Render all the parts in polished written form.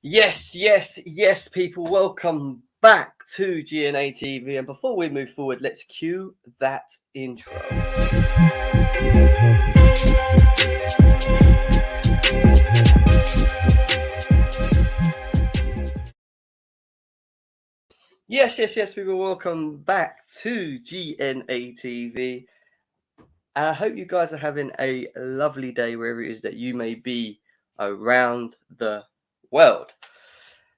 Yes, people. Welcome back to GNA TV. And before we move forward, let's cue that intro. Yes, people. Welcome back to GNA TV. And I hope you guys are having a lovely day wherever it is that you may be around the world.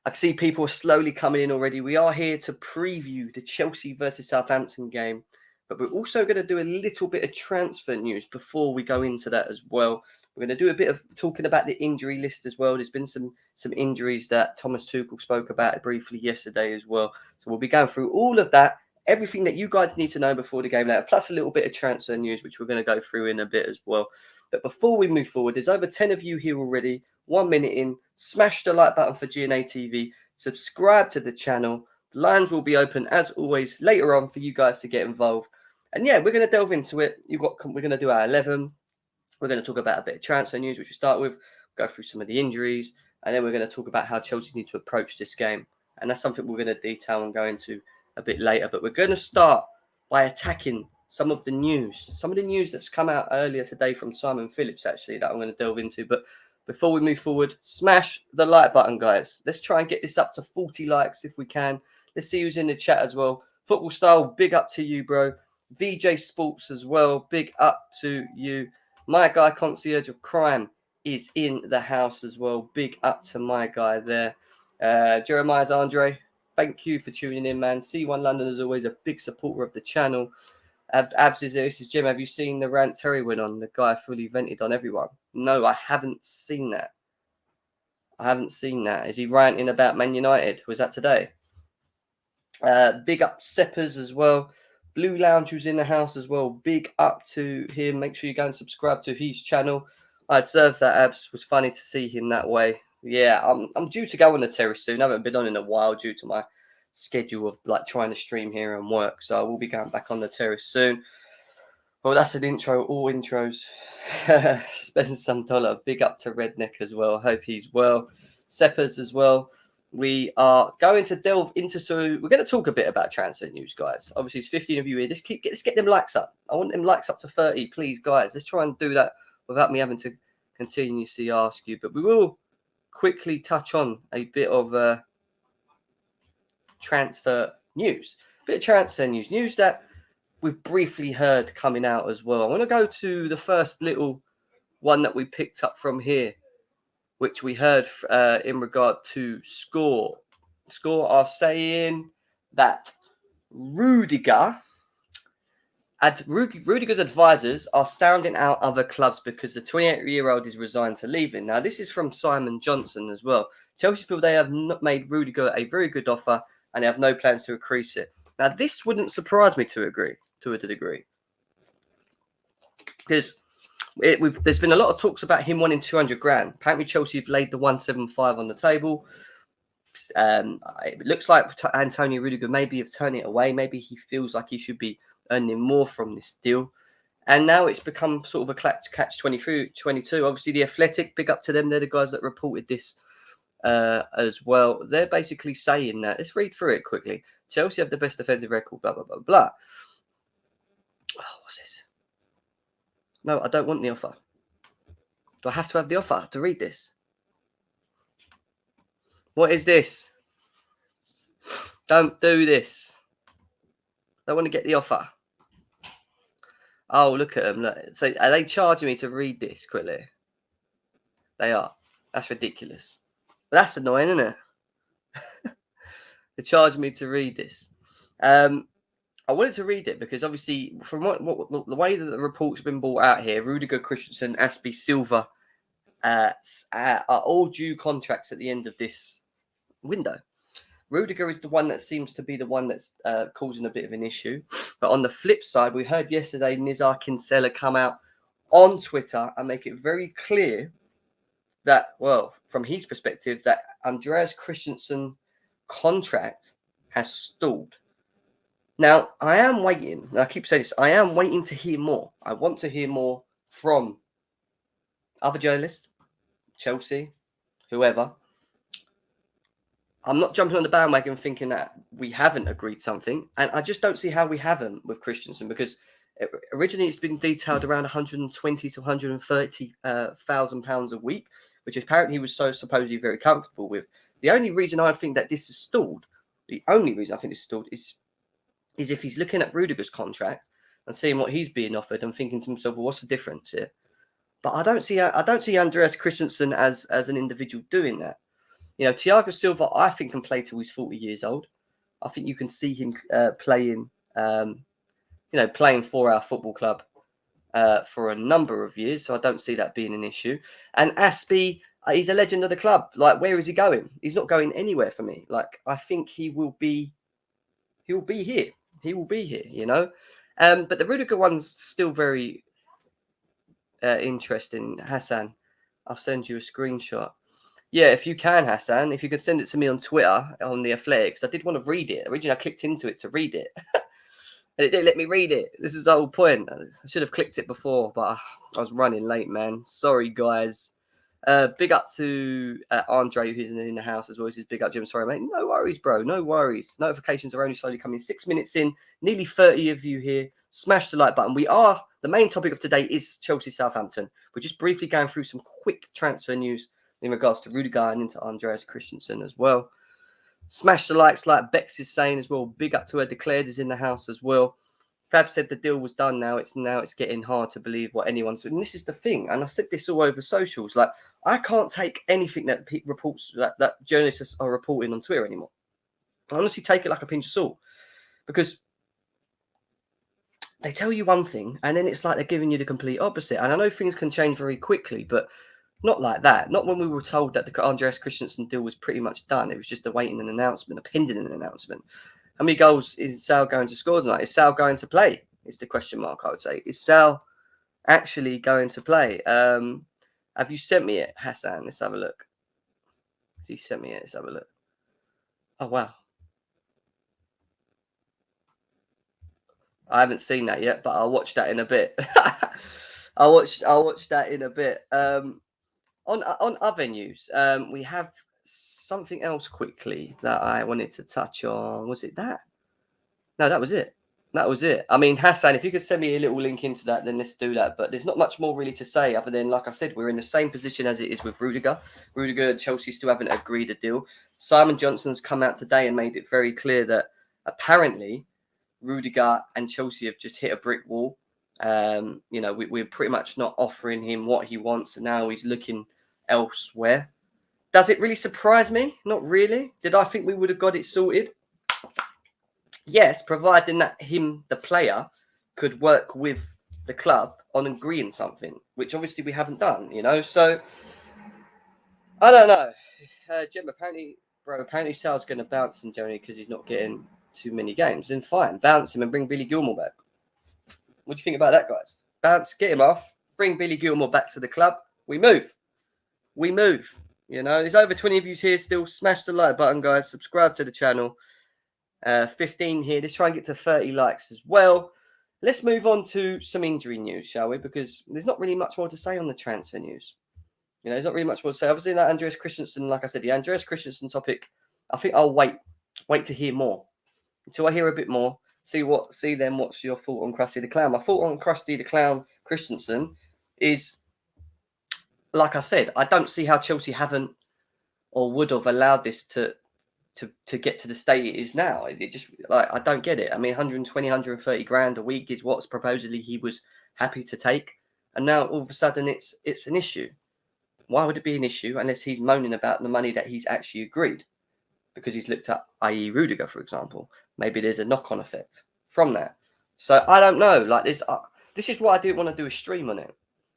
I can see people are slowly coming in already. We are here to preview the Chelsea versus Southampton game, but we're also going to do a little bit of transfer news before we go into that as well. We're going to do a bit of talking about the injury list as well. There's been some injuries that Thomas Tuchel spoke about briefly yesterday as well. So we'll be going through all of that, everything that you guys need to know before the game later, plus a little bit of transfer news, which we're going to go through in a bit as well. But before we move forward, there's over 10 of you here already. 1 minute in, smash the like button for GNA TV, subscribe to the channel. The lines will be open as always later on for you guys to get involved. And yeah, we're going to delve into it. We're going to do our 11. We're going to talk about a bit of transfer news, which we start with, go through some of the injuries, and then we're going to talk about how Chelsea need to approach this game. And that's something we're going to detail and go into a bit later. But we're going to start by attacking some of the news that's come out earlier today from Simon Phillips, actually, that I'm going to delve into. But before we move forward, smash the like button, guys. Let's try and get this up to 40 likes if we can. Let's see who's in the chat as well. Football Style, big up to you, bro. VJ Sports as well, big up to you. My guy, Concierge of Crime, is in the house as well. Big up to my guy there. Jeremiah's Andre, thank you for tuning in, man. C1 London is always a big supporter of the channel. Abs is there. This is Jim. Have you seen the rant Terry went on? The guy fully vented on everyone. No, I haven't seen that. Is he ranting about Man United? Was that today? Big up Seppers as well. Blue Lounge was in the house as well. Big up to him. Make sure you go and subscribe to his channel. I observed that, Abs. Was funny to see him that way. Yeah, I'm due to go on the terrace soon. I haven't been on in a while due to my schedule of like trying to stream here and work. So I will be going back on the terrace soon. Well, that's an intro. All intros. Spend some dollar. Big up to Redneck as well. Hope he's well. Seppers as well. We are going to delve into, so we're going to talk a bit about transfer news, guys. Obviously, it's 15 of you here. Let's get them likes up. I want them likes up to 30, please, guys. Let's try and do that without me having to continuously ask you. But we will quickly touch on a bit of transfer news. News that we've briefly heard coming out as well. I want to go to the first little one that we picked up from here, which we heard in regard to Score. Score are saying that Rudiger's advisors are sounding out other clubs because the 28-year-old is resigned to leaving. Now, this is from Simon Johnson as well. Chelsea feel they have not made Rudiger a very good offer and they have no plans to increase it. Now, this wouldn't surprise me to a degree. Because there's been a lot of talks about him wanting 200 grand. Apparently, Chelsea have laid the 175 on the table. It looks like Antonio Rudiger maybe have turned it away. Maybe he feels like he should be earning more from this deal. And now it's become sort of a catch-22. Obviously, the Athletic, big up to them. They're the guys that reported this as well. They're basically saying that. Let's read through it quickly. Chelsea have the best defensive record, blah, blah, blah, blah. Oh, what's this? No, I don't want the offer. Do I have to have the offer to read this? What is this? Don't do this. I want to get the offer. Oh, look at them. Look. So are they charging me to read this quickly? They are. That's ridiculous. But that's annoying, isn't it? They charged me to read this. I wanted to read it because obviously from what the way that the report's been brought out here, Rudiger, Christensen, Aspie, Silva are all due contracts at the end of this window. Rudiger is the one that seems to be the one that's causing a bit of an issue. But on the flip side, we heard yesterday Nizar Kinsella come out on Twitter and make it very clear that, well, from his perspective, that Andreas Christensen contract has stalled. Now, I am waiting. I keep saying this. I am waiting to hear more. I want to hear more from other journalists, Chelsea, whoever, I'm not jumping on the bandwagon thinking that we haven't agreed something, and I just don't see how we haven't with Christensen, because originally it's been detailed around 120 to 130 thousand pounds a week, which apparently he was so supposedly very comfortable with. The only reason I think that this is stalled, is if he's looking at Rudiger's contract and seeing what he's being offered and thinking to himself, well, what's the difference here? But I don't see Andreas Christensen as an individual doing that. You know, Thiago Silva, I think, can play till he's 40 years old. I think you can see him playing for our football club for a number of years. So I don't see that being an issue. And Aspie, he's a legend of the club. Like, where is he going? He's not going anywhere for me. Like, I think he will be here. He will be here, you know. But the Rudiger one's still very interesting. Hassan, I'll send you a screenshot. Yeah, if you can, Hassan, if you could send it to me on Twitter, on the Efl, because I did want to read it. Originally, I clicked into it to read it. And it didn't let me read it. This is the whole point. I should have clicked it before, but I was running late, man. Sorry, guys. Big up to Andre, who's in the house as well. He says, big up, Jim. Sorry, mate. No worries, bro. No worries. Notifications are only slowly coming. 6 minutes in. Nearly 30 of you here. Smash the like button. The main topic of today is Chelsea Southampton. We're just briefly going through some quick transfer news in regards to Rudiger and into Andreas Christensen as well. Smash the likes, like Bex is saying as well. Big up to her. Declared is in the house as well. Fab said the deal was done now. It's getting hard to believe what anyone's. And this is the thing. And I said this all over socials. Like, I can't take anything that reports that journalists are reporting on Twitter anymore. I honestly take it like a pinch of salt, because they tell you one thing and then it's like they're giving you the complete opposite. And I know things can change very quickly, but not like that. Not when we were told that the Andreas Christensen deal was pretty much done. It was just awaiting an announcement, pending an announcement. How many goals is Sal going to score tonight? Is Sal going to play? Is the question mark, I would say. Is Sal actually going to play? Have you sent me it, Hassan? Let's have a look. Has he sent me it? Let's have a look. Oh, wow. I haven't seen that yet, but I'll watch that in a bit. I'll watch that in a bit. On other news, we have something else quickly that I wanted to touch on. Was it that? No, that was it. That was it. I mean, Hassan, if you could send me a little link into that, then let's do that. But there's not much more really to say other than, like I said, we're in the same position as it is with Rudiger. Rudiger and Chelsea still haven't agreed a deal. Simon Johnson's come out today and made it very clear that apparently Rudiger and Chelsea have just hit a brick wall. We're pretty much not offering him what he wants, and now he's looking elsewhere. Does it really surprise me? Not really. Did I think we would have got it sorted? Yes, providing that the player, could work with the club on agreeing something, which obviously we haven't done, you know. So I don't know. Jim, apparently Sal's going to bounce him, Johnny, because he's not getting too many games. Then fine, bounce him and bring Billy Gilmore back. What do you think about that, guys? Bounce, get him off, bring Billy Gilmore back to the club. We move. You know, there's over 20 of you here still. Smash the like button, guys. Subscribe to the channel. 15 here. Let's try and get to 30 likes as well. Let's move on to some injury news, shall we? Because there's not really much more to say on the transfer news. You know, there's not really much more to say. Obviously, that Andreas Christensen, like I said, the Andreas Christensen topic, I think I'll wait to hear more. Until I hear a bit more. See then what's your thought on Krusty the Clown. My thought on Krusty the Clown Christensen is, like I said, I don't see how Chelsea haven't or would have allowed this to get to the state it is now. It just, like, I don't get it. I mean, 120, 130 grand a week is what supposedly he was happy to take. And now all of a sudden it's an issue. Why would it be an issue unless he's moaning about the money that he's actually agreed? Because he's looked at, i.e. Rudiger, for example. Maybe there's a knock-on effect from that. So I don't know. Like this is why I didn't want to do a stream on it.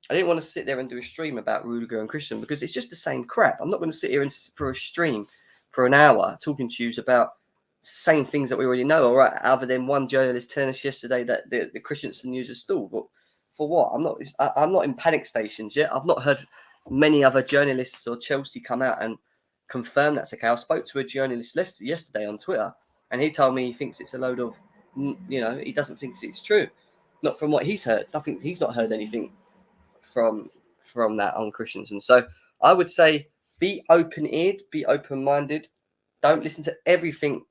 I didn't want to sit there and do a stream about Rudiger and Christian, because it's just the same crap. I'm not going to sit here for a stream for an hour talking to you about same things that we already know. All right, other than one journalist telling us yesterday that the Christensen news is stalled. But for what? I'm not in panic stations yet. I've not heard many other journalists or Chelsea come out and confirm that's okay. I spoke to a journalist yesterday on Twitter, and he told me he thinks it's a load of, he doesn't think it's true. Not from what he's heard. Nothing. He's not heard anything from that on Christensen. So I would say be open-eared, be open-minded. Don't listen to everything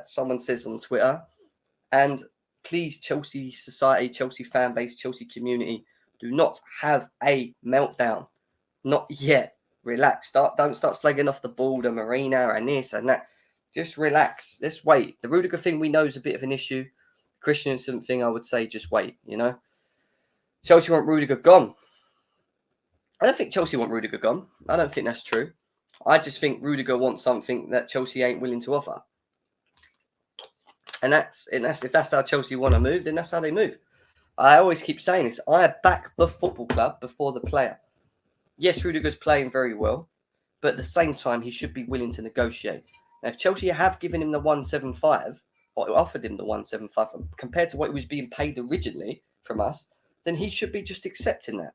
someone says on Twitter. And please, Chelsea society, Chelsea fan base, Chelsea community, do not have a meltdown. Not yet. Relax. Don't start slagging off the ball, the Marina, and this and that. Just relax. Let's wait. The Rudiger thing we know is a bit of an issue. Christensen thing, I would say, just wait. Chelsea want Rudiger gone. I don't think Chelsea want Rudiger gone. I don't think that's true. I just think Rudiger wants something that Chelsea ain't willing to offer. And that's if that's how Chelsea want to move, then that's how they move. I always keep saying this. I back the football club before the player. Yes, Rudiger's playing very well, but at the same time, he should be willing to negotiate. Now, if Chelsea have given him the 175, or offered him the 175 compared to what he was being paid originally from us, then he should be just accepting that.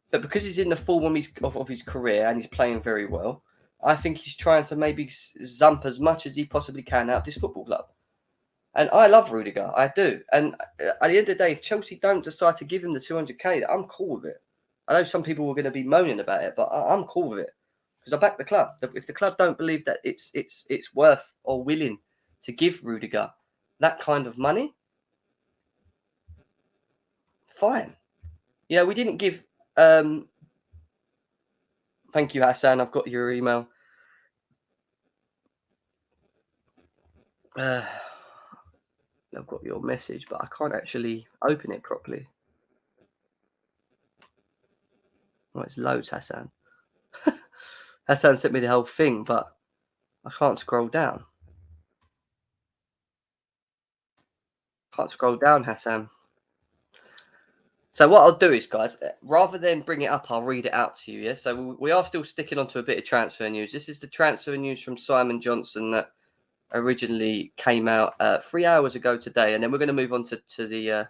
But because he's in the form of his career and he's playing very well, I think he's trying to maybe zump as much as he possibly can out of this football club. And I love Rudiger, I do. And at the end of the day, if Chelsea don't decide to give him the 200k, I'm cool with it. I know some people were going to be moaning about it, but I'm cool with it because I back the club. If the club don't believe that it's worth or willing to give Rudiger that kind of money, fine. We didn't give. Thank you, Hassan. I've got your email. I've got your message, but I can't actually open it properly. Oh, it's loads, Hassan. Hassan sent me the whole thing, but I can't scroll down. Can't scroll down, Hassan. So what I'll do is, guys, rather than bring it up, I'll read it out to you. Yeah. So we are still sticking onto a bit of transfer news. This is the transfer news from Simon Johnson that originally came out 3 hours ago today, and then we're going to move on to the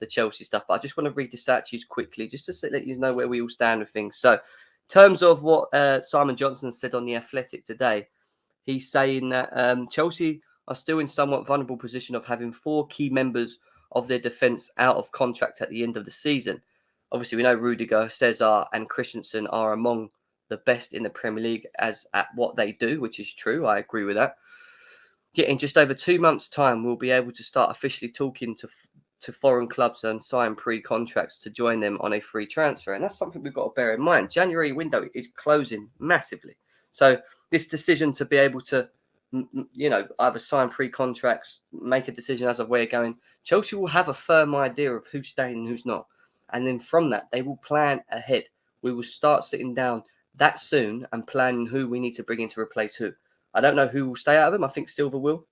Chelsea stuff. But I just want to read this out to you quickly, just to let you know where we all stand with things. So, in terms of what Simon Johnson said on The Athletic today, he's saying that Chelsea are still in somewhat vulnerable position of having 4 key members of their defence out of contract at the end of the season. Obviously, we know Rudiger, Cesar and Christensen are among the best in the Premier League at what they do, which is true. I agree with that. Yet in just over 2 months' time, we'll be able to start officially talking to foreign clubs and sign pre-contracts to join them on a free transfer. And that's something we've got to bear in mind. January window is closing massively. So this decision to be able to either sign pre-contracts, make a decision as of where you're going, Chelsea will have a firm idea of who's staying and who's not. And then from that, they will plan ahead. We will start sitting down that soon and planning who we need to bring in to replace who. I don't know who will stay out of them. I think Silva will.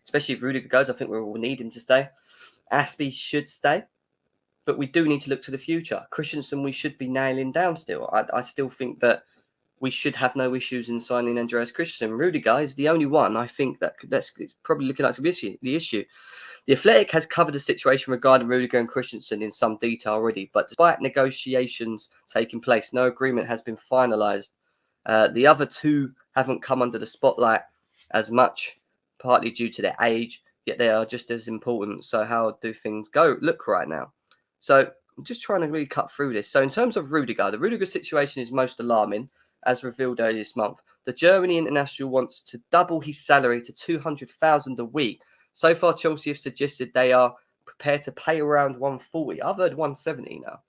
Especially if Rudiger goes, I think we will need him to stay. Aspie should stay. But we do need to look to the future. Christensen, we should be nailing down still. I still think that we should have no issues in signing Andreas Christensen. Rudiger is the only one I think that's probably looking like the issue. The Athletic has covered the situation regarding Rudiger and Christensen in some detail already, but despite negotiations taking place, no agreement has been finalised. The other 2 haven't come under the spotlight as much, partly due to their age, yet they are just as important. So how do things look right now? So I'm just trying to really cut through this. So in terms of Rudiger, the Rudiger situation is most alarming, as revealed earlier this month. The Germany international wants to double his salary to 200,000 a week. So far, Chelsea have suggested they are prepared to pay around 140. I've heard 170 now.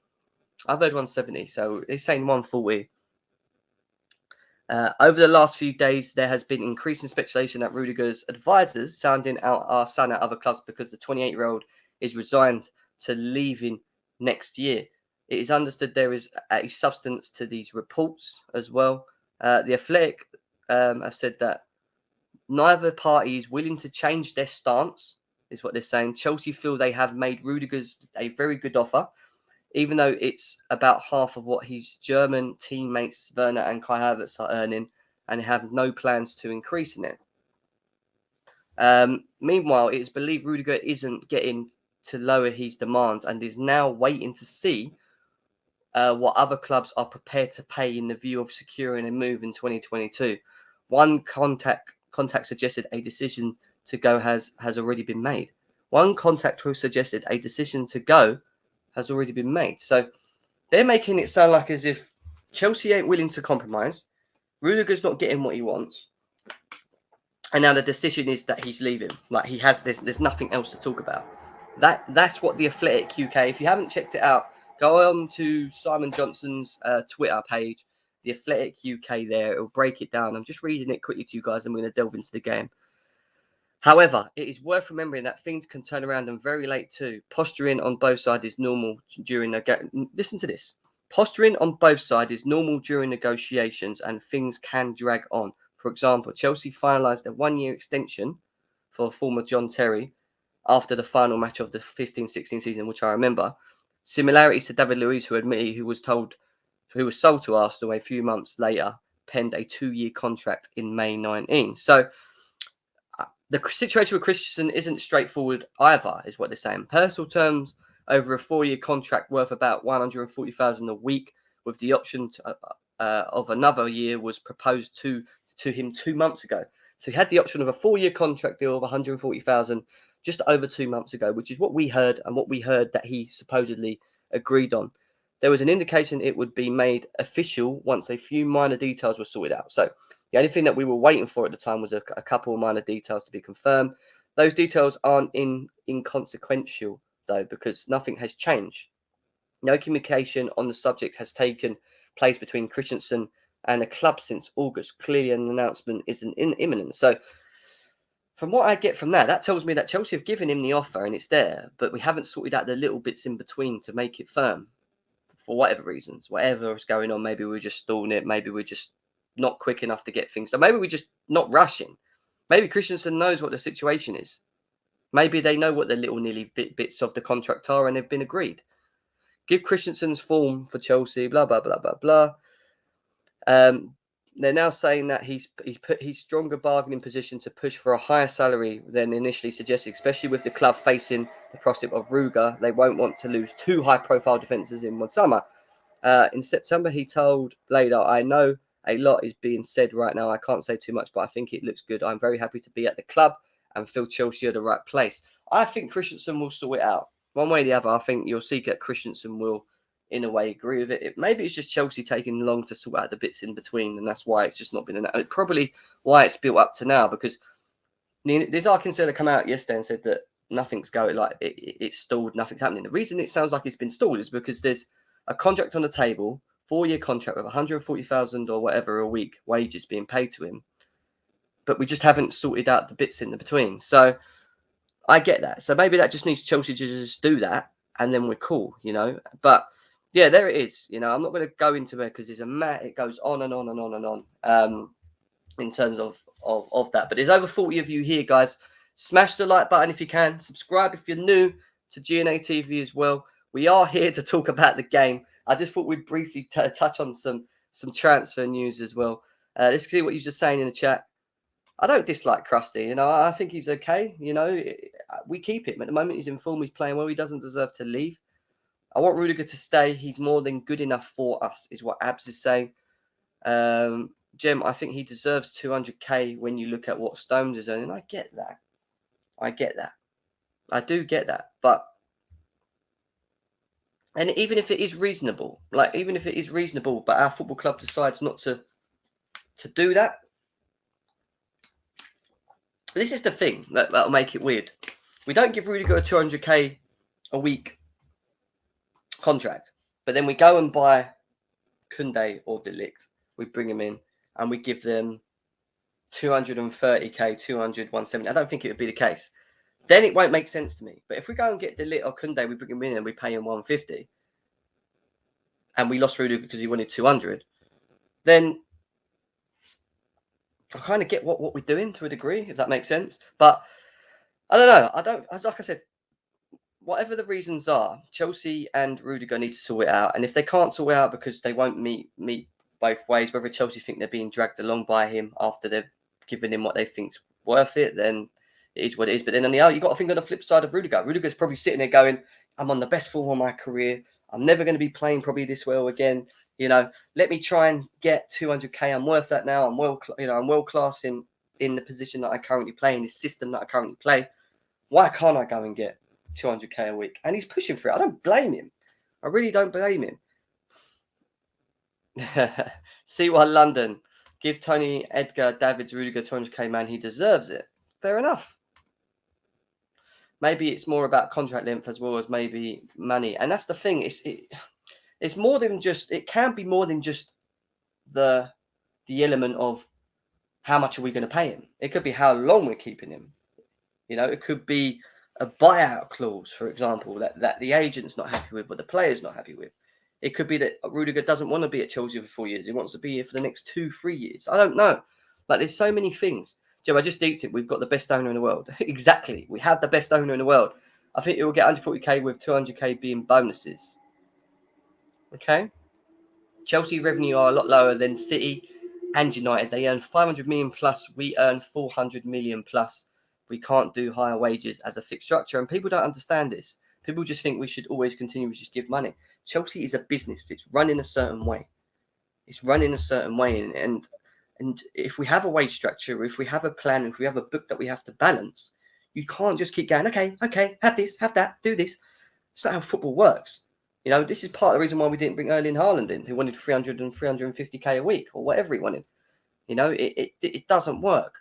So they're saying 140. Over the last few days, there has been increasing speculation that Rudiger's advisors sounding out other clubs because the 28-year-old is resigned to leaving next year. It is understood there is a substance to these reports as well. The Athletic have said that neither party is willing to change their stance, is what they're saying. Chelsea feel they have made Rudiger's a very good offer, even though it's about half of what his German teammates Werner and Kai Havertz are earning, and have no plans to increasing it. Meanwhile, it is believed Rudiger isn't getting to lower his demands and is now waiting to see what other clubs are prepared to pay in the view of securing a move in 2022. One contact suggested a decision to go has already been made. One contact who suggested a decision to go has already been made. So they're making it sound like as if Chelsea ain't willing to compromise. Rudiger's not getting what he wants. And now the decision is that he's leaving. Like, he has this, there's nothing else to talk about. That's what the Athletic UK, if you haven't checked it out, go on to Simon Johnson's Twitter page, the Athletic UK there. It'll break it down. I'm just reading it quickly to you guys, and we're going to delve into the game. However, it is worth remembering that things can turn around and very late too. Posturing on both sides is normal during the game. Listen to this. Posturing on both sides is normal during negotiations, and things can drag on. For example, Chelsea finalised a one-year extension for former John Terry after the final match of the 15-16 season, which I remember. Similarities to David Luiz, who was sold to Arsenal a few months later, penned a 2-year contract in May 19. So the situation with Christensen isn't straightforward either, is what they're saying. Personal terms over a 4-year contract worth about 140,000 a week, with the option of another year was proposed to him 2 months ago. So he had the option of a 4-year contract deal of 140,000 just over 2 months ago, which is what we heard, and what we heard that he supposedly agreed on. There was an indication it would be made official once a few minor details were sorted out. So the only thing that we were waiting for at the time was a couple of minor details to be confirmed. Those details aren't inconsequential, though, because nothing has changed. No communication on the subject has taken place between Christensen and the club since August. Clearly, an announcement isn't imminent. So, from what I get from that tells me that Chelsea have given him the offer and it's there, but we haven't sorted out the little bits in between to make it firm for whatever reasons. Whatever is going on, maybe we're just stalling it. Maybe we're just not quick enough to get things. So maybe we're just not rushing. Maybe Christensen knows what the situation is. Maybe they know what the little nilly bits of the contract are and they've been agreed. Give Christensen's form for Chelsea, blah, blah, blah, blah, blah. They're now saying that he's put his stronger bargaining position to push for a higher salary than initially suggested, especially with the club facing the prospect of Ruger. They won't want to lose 2 high-profile defenders in one summer. In September, he told Blader, I know a lot is being said right now. I can't say too much, but I think it looks good. I'm very happy to be at the club and feel Chelsea are the right place. I think Christensen will sort it out. One way or the other, I think you'll see that Christensen will, in a way, agree with it. Maybe it's just Chelsea taking long to sort out the bits in between, and that's why it's just not been enough. Probably why it's built up to now, because this Arkansas come out yesterday and said that nothing's going, like it's stalled, nothing's happening. The reason it sounds like it's been stalled is because there's a contract on the table, 4-year contract with 140,000 or whatever a week wages being paid to him, but we just haven't sorted out the bits in the between. So I get that. So maybe that just needs Chelsea to just do that, and then we're cool, But yeah, there it is. I'm not going to go into it because it goes on and on and on and on in terms of that. But there's over 40 of you here, guys. Smash the like button if you can. Subscribe if you're new to GNA TV as well. We are here to talk about the game. I just thought we'd briefly touch on some transfer news as well. Let's see what you're just saying in the chat. I don't dislike Krusty. I think he's okay. We keep him. At the moment, he's in form. He's playing well. He doesn't deserve to leave. I want Rudiger to stay. He's more than good enough for us, is what Abs is saying. Jem, I think he deserves 200k when you look at what Stones is earning. I get that. I do get that. But, and even if it is reasonable, but our football club decides not to do that, this is the thing that'll make it weird. We don't give Rudiger a 200k a week contract, but then we go and buy Koundé or De Ligt. We bring him in and we give them 230k, 200, 170. I don't think it would be the case. Then it won't make sense to me. But if we go and get De Ligt or Koundé, we bring him in and we pay him 150, and we lost Rudiger because he wanted 200, then I kind of get what we're doing to a degree, if that makes sense. But I don't know. Like I said, whatever the reasons are, Chelsea and Rudiger need to sort it out. And if they can't sort it out because they won't meet both ways, whether Chelsea think they're being dragged along by him after they've given him what they think's worth it, then it is what it is. But then on the other, you've got to think on the flip side of Rudiger. Rudiger's probably sitting there going, I'm on the best form of my career. I'm never going to be playing probably this well again. Let me try and get 200k. I'm worth that now. I'm world class in the position that I currently play, in the system that I currently play. Why can't I go and get 200k a week? And he's pushing for it. I don't blame him. I really don't blame him. See why London. Give Tony, Edgar, Davids, Rudiger 200k, man. He deserves it. Fair enough. Maybe it's more about contract length as well as maybe money. And that's the thing. It's more than just, it can be more than just the element of how much are we going to pay him. It could be how long we're keeping him. It could be a buyout clause, for example, that the agent's not happy with or the player's not happy with. It could be that Rudiger doesn't want to be at Chelsea for 4 years. He wants to be here for the next 2-3 years. I don't know. Like, there's so many things. Joe, I just deeped it. We've got the best owner in the world. Exactly. We have the best owner in the world. I think it will get 140k with 200k being bonuses. Okay? Chelsea revenue are a lot lower than City and United. They earn 500 million plus. We earn 400 million plus. We can't do higher wages as a fixed structure. And people don't understand this. People just think we should always continue to just give money. Chelsea is a business. It's run in a certain way. And if we have a wage structure, if we have a plan, if we have a book that we have to balance, you can't just keep going, okay, have this, have that, do this. It's not how football works. This is part of the reason why we didn't bring Erling Haaland in, who wanted 300 and 350k a week or whatever he wanted. It doesn't work.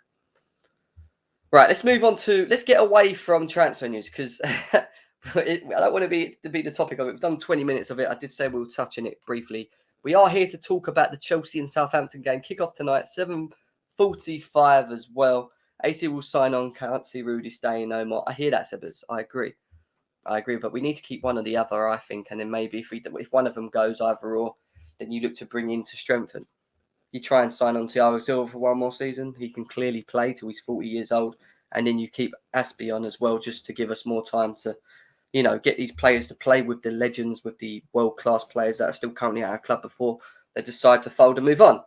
Right, let's get away from transfer news because I don't want to be the topic of it. We've done 20 minutes of it. I did say we'll touch on it briefly. We are here to talk about the Chelsea and Southampton game. Kick-off tonight, 7:45 as well. AC will sign on. Can't see Rudy staying no more. I hear that, Sebas. I agree, but we need to keep one or the other, I think. And then maybe if one of them goes either or, then you look to bring in to strengthen. You try and sign on Thiago Silva for one more season. He can clearly play till he's 40 years old. And then you keep Aspie on as well, just to give us more time to, get these players to play with the legends, with the world-class players that are still currently at our club before they decide to fold and move on.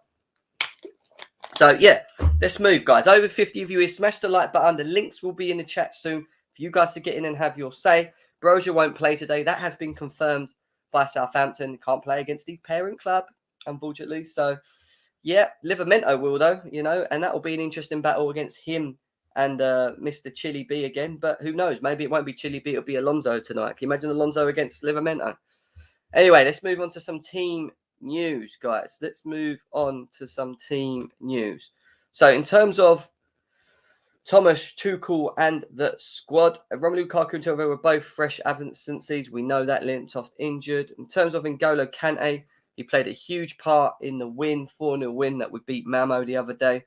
So, yeah, let's move, guys. Over 50 of you here. Smash the like button. The links will be in the chat soon for you guys to get in and have your say. Brozier won't play today. That has been confirmed by Southampton. Can't play against the parent club, unfortunately. So, yeah, Livramento will, though, and that will be an interesting battle against him and Mr. Chili B again. But who knows? Maybe it won't be Chili B. It'll be Alonso tonight. Can you imagine Alonso against Livramento? Anyway, let's move on to some team news, guys. Let's move on to some team news. So, in terms of Thomas, Tuchel, and the squad, Romelu Lukaku and Silva were both fresh absences. We know that Lindelof injured. In terms of N'Golo Kante, he played a huge part in the 4-0 win that we beat Malmo the other day.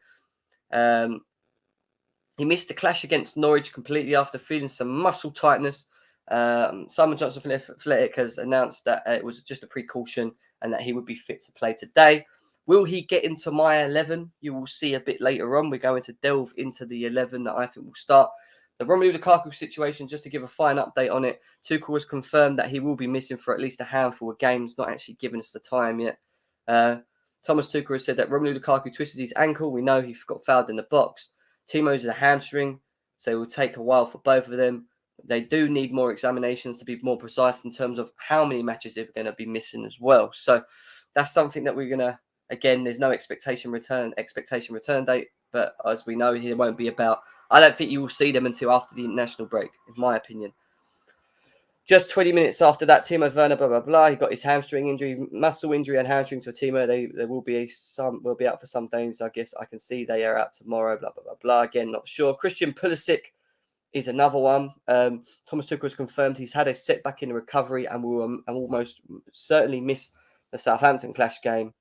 He missed the clash against Norwich completely after feeling some muscle tightness. Simon Johnson from Athletic has announced that it was just a precaution and that he would be fit to play today. Will he get into my 11? You will see a bit later on. We're going to delve into the 11 that I think will start. The Romelu Lukaku situation, just to give a fine update on it, Tuchel has confirmed that he will be missing for at least a handful of games, not actually giving us the time yet. Thomas Tuchel has said that Romelu Lukaku twisted his ankle. We know he got fouled in the box. Timo's is a hamstring, so it will take a while for both of them. They do need more examinations to be more precise in terms of how many matches they're going to be missing as well. So that's something that we're going to, again, there's no expectation return date, but as we know, it won't be about, I don't think you will see them until after the international break, in my opinion. Just 20 minutes after that, Timo Werner, blah, blah, blah. He got his hamstring injury, muscle injury and hamstring to Timo. They will be out for some days. I guess I can see they are out tomorrow, blah, blah, blah, blah. Again, not sure. Christian Pulisic is another one. Thomas Tuchel has confirmed he's had a setback in the recovery and will almost certainly miss the Southampton clash game,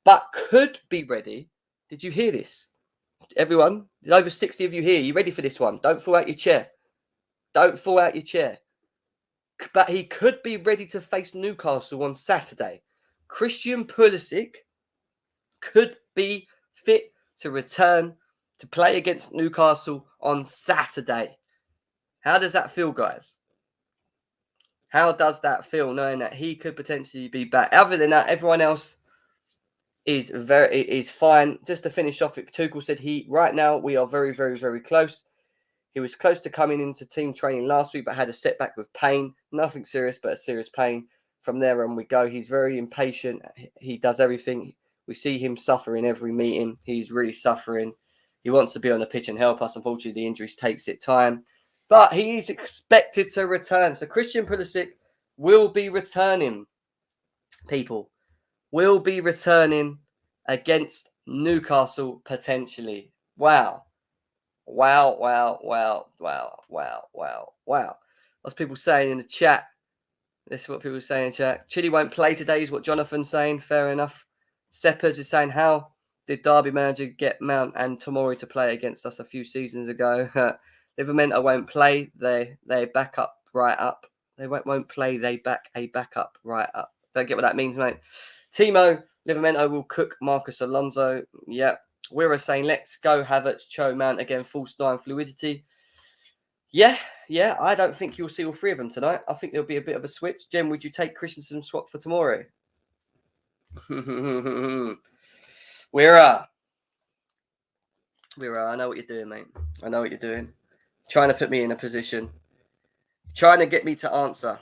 but could be ready. Did you hear this? Everyone, there's over 60 of you here. You ready for this one? Don't fall out your chair. But he could be ready to face Newcastle on Saturday. Christian Pulisic could be fit to return to play against Newcastle on Saturday. How does that feel, guys? How does that feel, knowing that he could potentially be back? Other than that, everyone else is fine. Just to finish off, Tuchel said right now we are very, very, very close. He was close to coming into team training last week, but had a setback with pain. Nothing serious, but a serious pain. From there on we go. He's very impatient. He does everything. We see him suffer in every meeting. He's really suffering. He wants to be on the pitch and help us. Unfortunately, the injuries takes it time. But he's expected to return. So Christian Pulisic will be returning, people. Will be returning against Newcastle potentially. Wow. Wow. Lots of people saying in the chat. This is what people are saying in chat. Chile won't play today is what Jonathan's saying. Fair enough. Seppers is saying, how did Derby manager get Mount and Tomori to play against us a few seasons ago? Livramento won't play. They back up right up. They won't play. They back a backup right up. Don't get what that means, mate. Timo Livramento will cook Marcus Alonso. Yeah. We're saying, let's go Havertz, Cho, Mount again, false nine fluidity. Yeah, I don't think you'll see all three of them tonight. I think there'll be a bit of a switch. Jem, would you take Christensen swap for tomorrow? We're I know what you're doing, mate. I know what you're doing. Trying to put me in a position. Trying to get me to answer.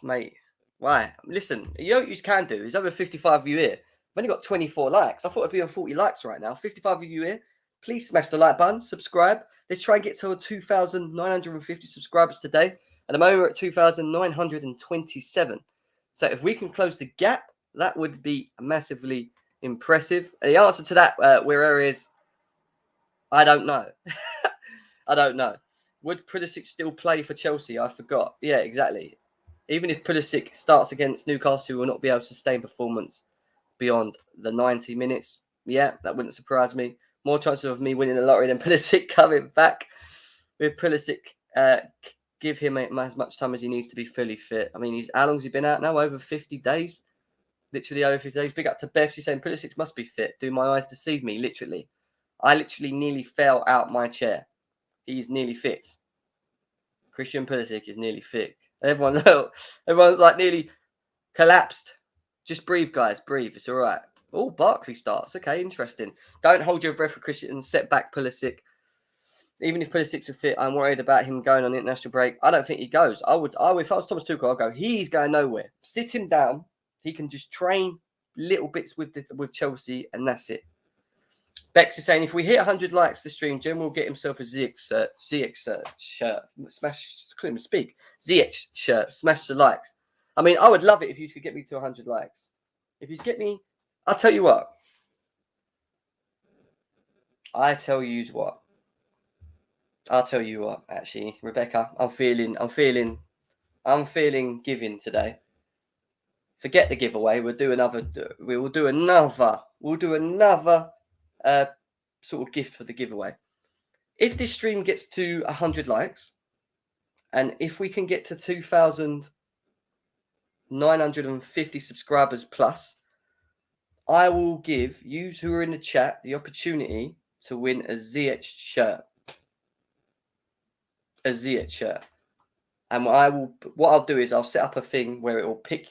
Mate, why? Listen, you know what you can do? There's over 55 of you here. I've only got 24 likes. I thought it'd be on 40 likes right now. 55 of you here. Please smash the like button, subscribe. Let's try and get to 2,950 subscribers today. At the moment, we're at 2,927. So if we can close the gap, that would be massively impressive. The answer to that, where is, I don't know. I don't know. Would Pulisic still play for Chelsea? I forgot. Yeah, exactly. Even if Pulisic starts against Newcastle, he will not be able to sustain performance beyond the 90 minutes. Yeah, that wouldn't surprise me. More chances of me winning the lottery than Pulisic coming back. With Pulisic, give him as much time as he needs to be fully fit. I mean, how long's he been out now? Over 50 days? Literally over 50 days. Big up to Bev. She's saying Pulisic must be fit. Do my eyes deceive me? Literally. I literally nearly fell out my chair. He's nearly fit. Christian Pulisic is nearly fit. Everyone's like nearly collapsed. Just breathe, guys. Breathe. It's all right. Oh, Barkley starts. Okay, interesting. Don't hold your breath for Christian. Set back Pulisic. Even if Pulisic's a fit, I'm worried about him going on international break. I don't think he goes. I would. If I was Thomas Tuchel, I'd go. He's going nowhere. Sit him down. He can just train little bits with Chelsea, and that's it. Bex is saying, if we hit 100 likes to stream, Jim will get himself a ZX shirt. Smash, couldn't even speak. ZX shirt. Smash the likes. I mean, I would love it if you could get me to 100 likes. If you get me, I'll tell you what. I'll tell you what, actually, Rebecca, I'm feeling giving today. Forget the giveaway. We'll do another sort of gift for the giveaway. If this stream gets to 100 likes, and if we can get to 2,950 subscribers plus, I will give you who are in the chat the opportunity to win a ZH shirt. A ZH shirt. And what I'll do is I'll set up a thing where it will pick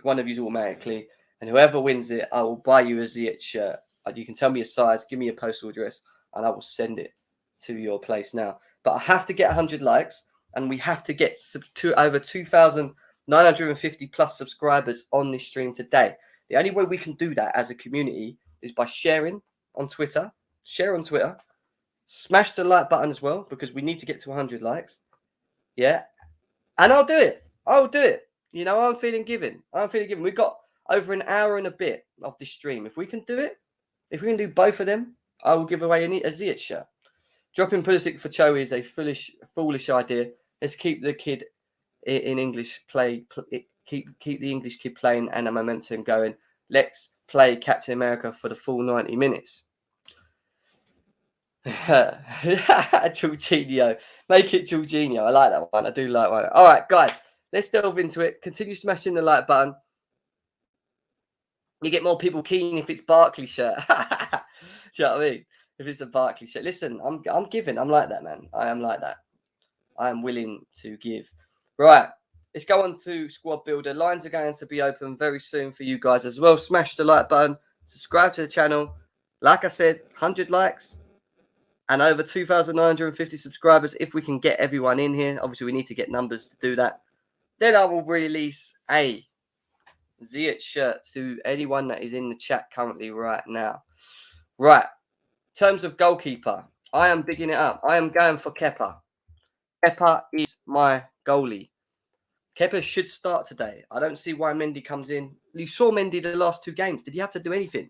one of you automatically, and whoever wins it, I will buy you a ZH shirt. You can tell me your size, give me your postal address, and I will send it to your place now. But I have to get 100 likes, and we have to get to over 2,950 plus subscribers on this stream today. The only way we can do that as a community is by sharing on Twitter. Share on Twitter. Smash the like button as well, because we need to get to 100 likes. Yeah. And I'll do it. You know, I'm feeling given. We've got over an hour and a bit of this stream. If we can do it, if we can do both of them, I will give away a ZH shirt. Dropping Pulisic for Cho is a foolish idea. Let's keep the kid in English keep the English kid playing and the momentum going. Let's play Captain America for the full 90 minutes. Jorginho. Make it Jorginho. I like that one. I do like one. All right, guys, let's delve into it. Continue smashing the like button. You get more people keen if it's Barkley shirt. Do you know what I mean? If it's a Barkley shirt. Listen, I'm giving. I'm like that, man. I am like that. I am willing to give. Right. Let's go on to Squad Builder. Lines are going to be open very soon for you guys as well. Smash the like button. Subscribe to the channel. Like I said, 100 likes and over 2,950 subscribers. If we can get everyone in here, obviously we need to get numbers to do that. Then I will release a ZH shirt to anyone that is in the chat currently right now. Right. In terms of goalkeeper, I am bigging it up. I am going for Kepa. Kepa is my goalie. Kepa should start today. I don't see why Mendy comes in. You saw Mendy the last 2 games. Did he have to do anything?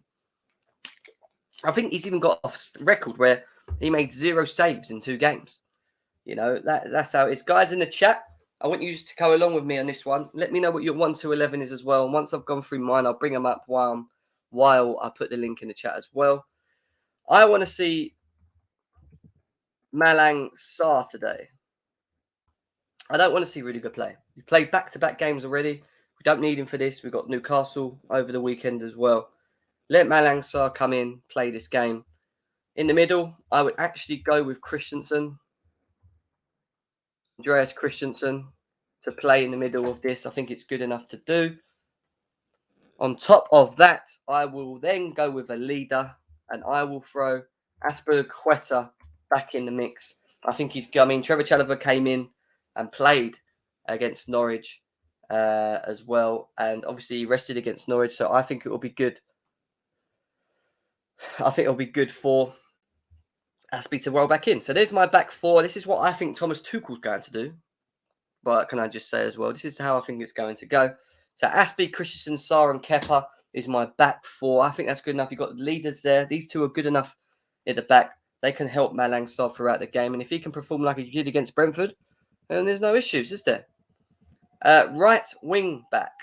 I think he's even got a record where he made 0 saves in 2 games. You know, that's how it is. Guys in the chat, I want you just to go along with me on this one. Let me know what your 1 to 11 is as well. And once I've gone through mine, I'll bring them up while I put the link in the chat as well. I want to see Malang Sarr today. I don't want to see Rudiger play. He played back-to-back games already. We don't need him for this. We've got Newcastle over the weekend as well. Let Malang Sarr come in, play this game. In the middle, I would actually go with Christensen. Andreas Christensen to play in the middle of this. I think it's good enough to do. On top of that, I will then go with a leader and I will throw Aspilicueta back in the mix. I think he's coming. Trevor Chalobah came in and played against Norwich as well. And obviously he rested against Norwich. So I think it will be good. I think it'll be good for Aspie to roll back in. So there's my back 4. This is what I think Thomas Tuchel's going to do. But can I just say as well, this is how I think it's going to go. So Aspie, Christensen, Sarr and Kepa is my back 4. I think that's good enough. You've got the leaders there. These 2 are good enough at the back. They can help Malang Sarr throughout the game. And if he can perform like he did against Brentford, then there's no issues, is there? Right wing back.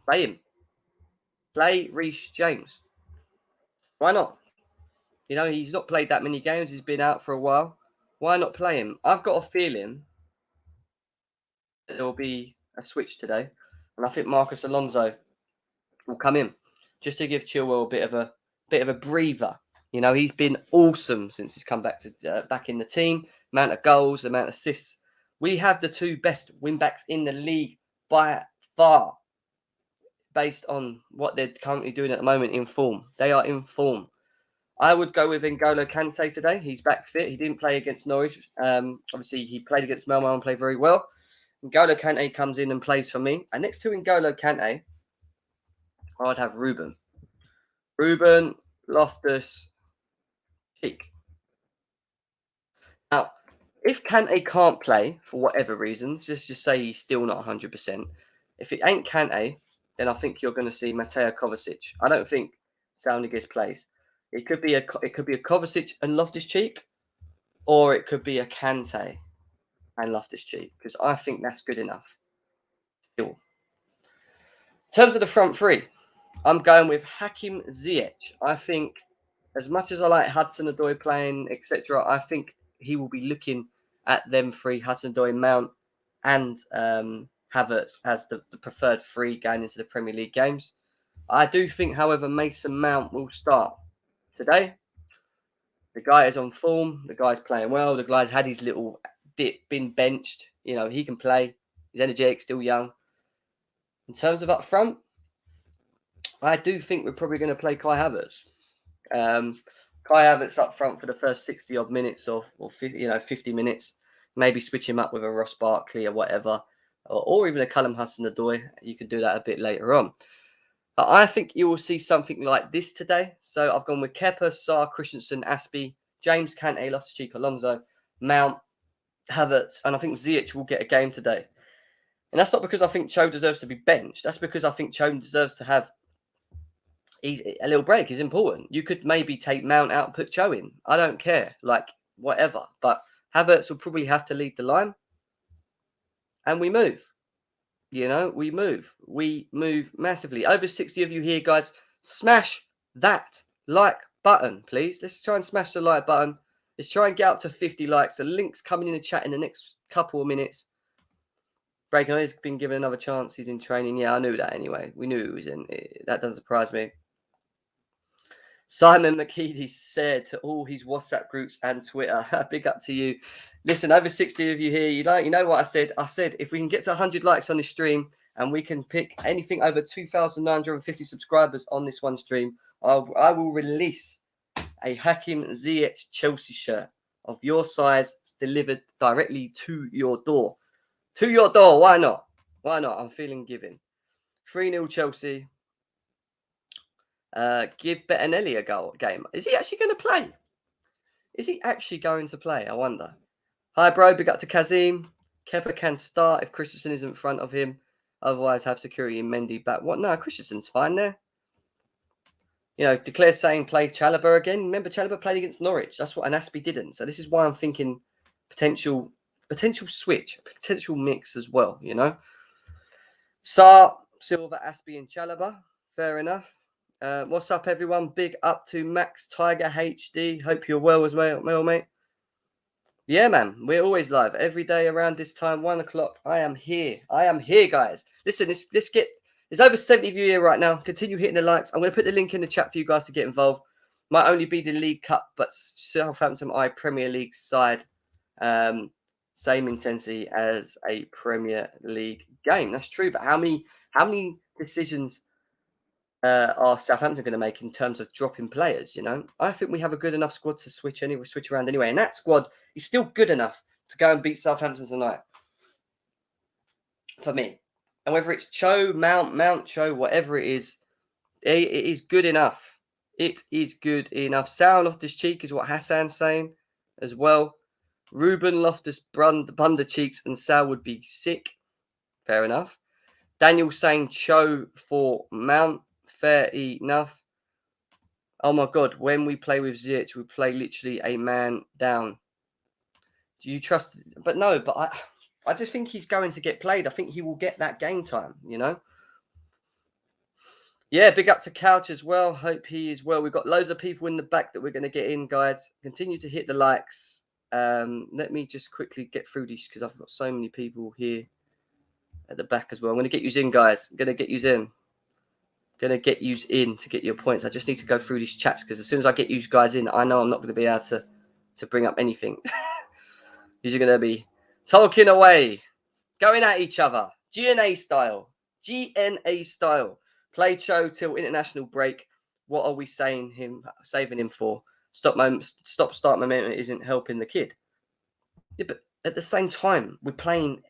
Play him. Play Reece James. Why not? You know, he's not played that many games. He's been out for a while. Why not play him? I've got a feeling that there will be a switch today. And I think Marcus Alonso will come in just to give Chilwell a bit of a breather. You know, he's been awesome since he's come back to back in the team. Amount of goals, amount of assists. We have the 2 best wing backs in the league by far, based on what they're currently doing at the moment in form. They are in form. I would go with N'Golo Kante today. He's back fit. He didn't play against Norwich. Obviously, he played against Malmo and played very well. N'Golo Kante comes in and plays for me. And next to N'Golo Kante, I'd have Ruben. Ruben Loftus-Cheek. Now, if Kante can't play for whatever reasons, let's just say he's still not 100%. If it ain't Kante, then I think you're going to see Mateo Kovacic. I don't think Salniguez plays. It could be a Kovacic and Loftus-Cheek, or it could be a Kante and Loftus-Cheek, because I think that's good enough. Still, in terms of the front 3, I'm going with Hakim Ziyech. I think, as much as I like Hudson-Odoi playing, etc., I think he will be looking at them 3, Hudson-Odoi, Mount, and Havertz as the preferred 3 going into the Premier League games. I do think, however, Mason Mount will start today. The guy is on form. The guy's playing well. The guy's had his little dip, been benched. You know, he can play. He's energetic, still young. In terms of up front, I do think we're probably going to play Kai Havertz. Kai Havertz up front for the first 60-odd minutes or 50 minutes. Maybe switch him up with a Ross Barkley or whatever. Or even a Callum Hudson-Odoi. You can do that a bit later on. But I think you will see something like this today. So I've gone with Kepa, Sarr, Christensen, Aspie, James, Kante, Loftus-Cheek, Alonso, Mount, Havertz, and I think Ziyech will get a game today. And that's not because I think Cho deserves to be benched. That's because I think Cho deserves to have a little break. Is important. You could maybe take Mount out and put Cho in. I don't care. Like, whatever. But Havertz will probably have to lead the line. And we move. You know, we move. We move massively. Over 60 of you here, guys. Smash that like button, please. Let's try and smash the like button. Let's try and get up to 50 likes. The link's coming in the chat in the next couple of minutes. Breaking on, he's been given another chance. He's in training. Yeah, I knew that anyway. We knew he was in. That doesn't surprise me. Simon McKeedy said to all his WhatsApp groups and Twitter, big up to you. Listen, over 60 of you here, you know what I said? I said, if we can get to 100 likes on this stream and we can pick anything over 2,950 subscribers on this one stream, I will release a Hakim Ziyech Chelsea shirt of your size delivered directly to your door. To your door, why not? Why not? I'm feeling giving. 3-0 Chelsea. Give Bettinelli a game. Is he actually going to play? Is he actually going to play? I wonder. Hi, bro. Big up to Kazim. Kepa can start if Christensen is in front of him. Otherwise, have security in Mendy back. What? No, Christensen's fine there. You know, Declare saying play Chalobah again. Remember, Chalobah played against Norwich. That's what Aspie didn't. So this is why I'm thinking potential switch, potential mix as well. You know, Sarr, Silva, Aspie, and Chalobah. Fair enough. What's up, everyone? Big up to Max Tiger HD. Hope you're well as well, mate. Yeah, man. We're always live every day around this time, 1 o'clock. I am here, guys. Listen, let's get. There's over 70 of you here right now. Continue hitting the likes. I'm going to put the link in the chat for you guys to get involved. Might only be the League Cup, but Southampton Premier League side. Same intensity as a Premier League game. That's true. But how many decisions are Southampton going to make in terms of dropping players? You know, I think we have a good enough squad to switch around anyway. And that squad is still good enough to go and beat Southampton tonight. For me. And whether it's Cho, Mount, Cho, whatever it is good enough. It is good enough. Sal Loftus-Cheek is what Hassan's saying as well. Ruben Loftus Bunder Cheeks and Sal would be sick. Fair enough. Daniel saying Cho for Mount. Fair enough. Oh my God. When we play with Ziyech, we play literally a man down. Do you trust? But no, but I just think he's going to get played. I think he will get that game time, you know? Yeah, big up to Couch as well. Hope he is well. We've got loads of people in the back that we're going to get in, guys. Continue to hit the likes. Let me just quickly get through these because I've got so many people here at the back as well. I'm going to get you in, guys. I'm going to get you in. Going to get you in to get your points. I just need to go through these chats because as soon as I get you guys in, I know I'm not going to be able to bring up anything. These are going to be talking away, going at each other, GNA style. Play Cho till international break. What are we saving him for? Start momentum isn't helping the kid. Yeah, but at the same time, we're playing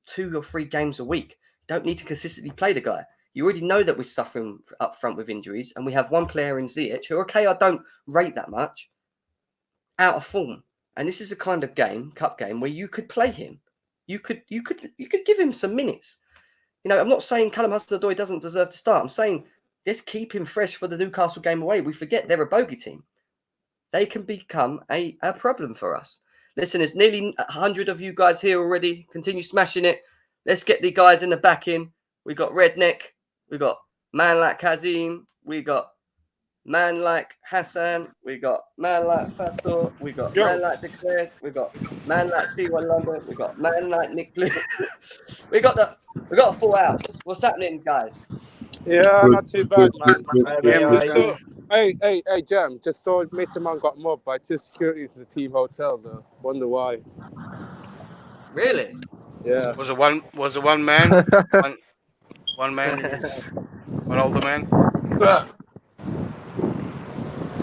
2 or 3 games a week. Don't need to consistently play the guy. You already know that we're suffering up front with injuries, and we have one player in Ziyech who, okay, I don't rate that much, out of form. And this is a kind of game, cup game, where you could play him. You could give him some minutes. You know, I'm not saying Callum Hudson-Odoi doesn't deserve to start. I'm saying let's keep him fresh for the Newcastle game away. We forget they're a bogey team. They can become a problem for us. Listen, there's nearly 100 of you guys here already. Continue smashing it. Let's get the guys in the back in. We got Redneck. We got man like Kazim. We got man like Hassan. We got man like Fator. We got man like Declare. We got man like C1 London. We got man like Nick Blue. we got a full house. What's happening, guys? Yeah, not too bad, man. Hey, Jam. Just saw Mason Mount got mobbed by 2 securities in the team hotel. Though, wonder why. Really? Yeah. Was it one man? one man? One older man?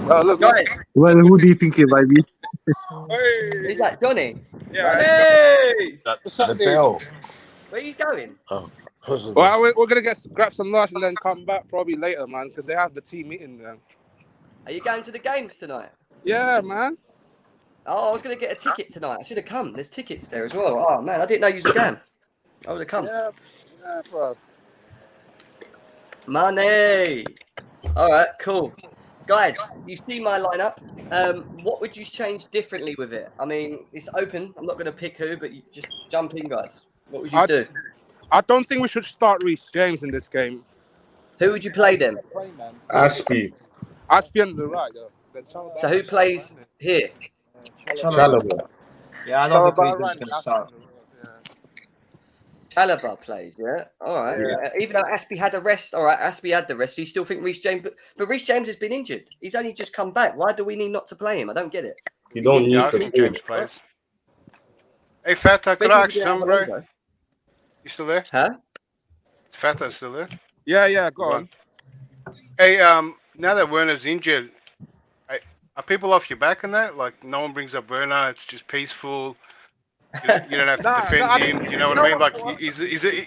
Look, guys. Well, who do you think it might be? Hey. He's like Johnny. Yeah. Hey! What's up, dude? Where he's going? Oh. Well, we're gonna grab some lunch and then come back probably later, man, because they have the team meeting then. Are you going to the games tonight? Yeah, man. Oh, I was going to get a ticket tonight. I should have come. There's tickets there as well. Oh, man, I didn't know you was going. I would have come. Yeah, bro. Money. All right, cool. Guys, you see my lineup. What would you change differently with it? I mean, it's open. I'm not going to pick who, but you just jump in, guys. What would you do? I don't think we should start Reece James in this game. Who would you play then? Aspie. Aspie on the right, though. So who plays here? Chalobah. Yeah, I don't think Reece going to start. Chalobah plays, yeah? All right. Yeah. Even though Aspie had a rest, all right, Aspie had the rest. Do you still think Reece James... But Reece James has been injured. He's only just come back. Why do we need not to play him? I don't get it. You don't need I to think James plays. Hey, Fata, could I ask you something, bro? You still there? Huh? Fata still there? Yeah, go on. Hey, now that Werner's injured, are people off your back in that? Like, no one brings up Werner, it's just peaceful. You don't have to defend him. Do you know what I mean? Like,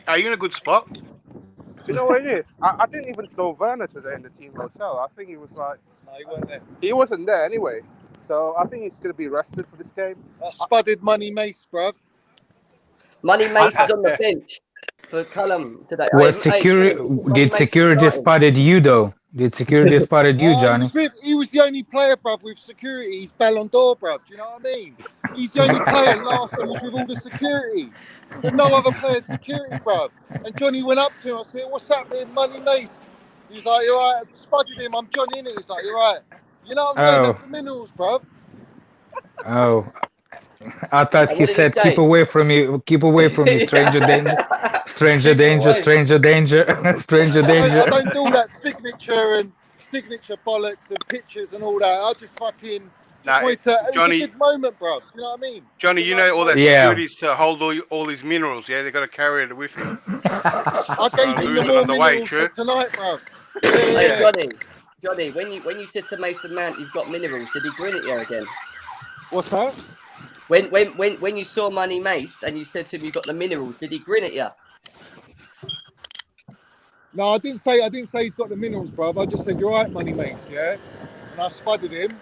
are you in a good spot? Do you know what it is? I didn't even saw Werner today in the team hotel. I think he was like... No, he wasn't there. He wasn't there anyway. So I think he's going to be rested for this game. I spotted Money Mace, bruv. Money Mace is on the bench. for Callum today. Was did security spotted you though? Did security spotted you, Johnny? He was the only player, bruv, with security. He's Ballon d'Or, bruv. Do you know what I mean? He's the only player last year with all the security. There's no other player's security, bruv. And Johnny went up to him. I said, "What's happening, Money Mace?" He was like, "You're right." I spotted him. I'm Johnny, innit? He's like, "You're right." You know what I'm saying? That's the minerals, bruv. Oh. I thought he said, "Keep away from me, stranger danger, stranger danger, stranger danger, stranger danger." I don't do all that signature bollocks and pictures and all that. I just fucking it was a good moment, bro. You know what I mean? Johnny, you know all that securities to hold all these minerals. Yeah, they got to carry it with them. I gave him the more minerals for tonight, bro. Hey, Johnny, when you said to Mason Mount, "You've got minerals," did he grin at you again? What's that? When you saw Money Mace and you said to him you got the minerals, did he grin at you? No, I didn't say he's got the minerals, bruv. I just said, "You're right, Money Mace," yeah. And I spudded him,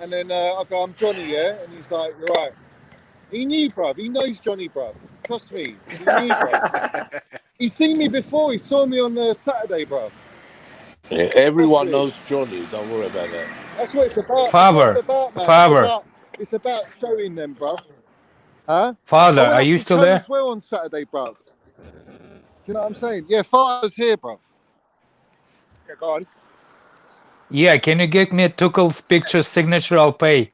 and then I go, "I'm Johnny," yeah, and he's like, "You're right." He knew, bruv. He knows Johnny, bruv. Trust me. He knew, bruv. He's seen me before. He saw me on Saturday, bruv. Yeah, everyone knows Johnny. Don't worry about that. That's what it's about. Faber. It's about showing them, bro. Huh? Father, are you still there? As well on Saturday, bro. Do you know what I'm saying? Yeah, Father's here, bro. Yeah, go on. Yeah, can you get me a Tuchel's picture signature? I'll pay.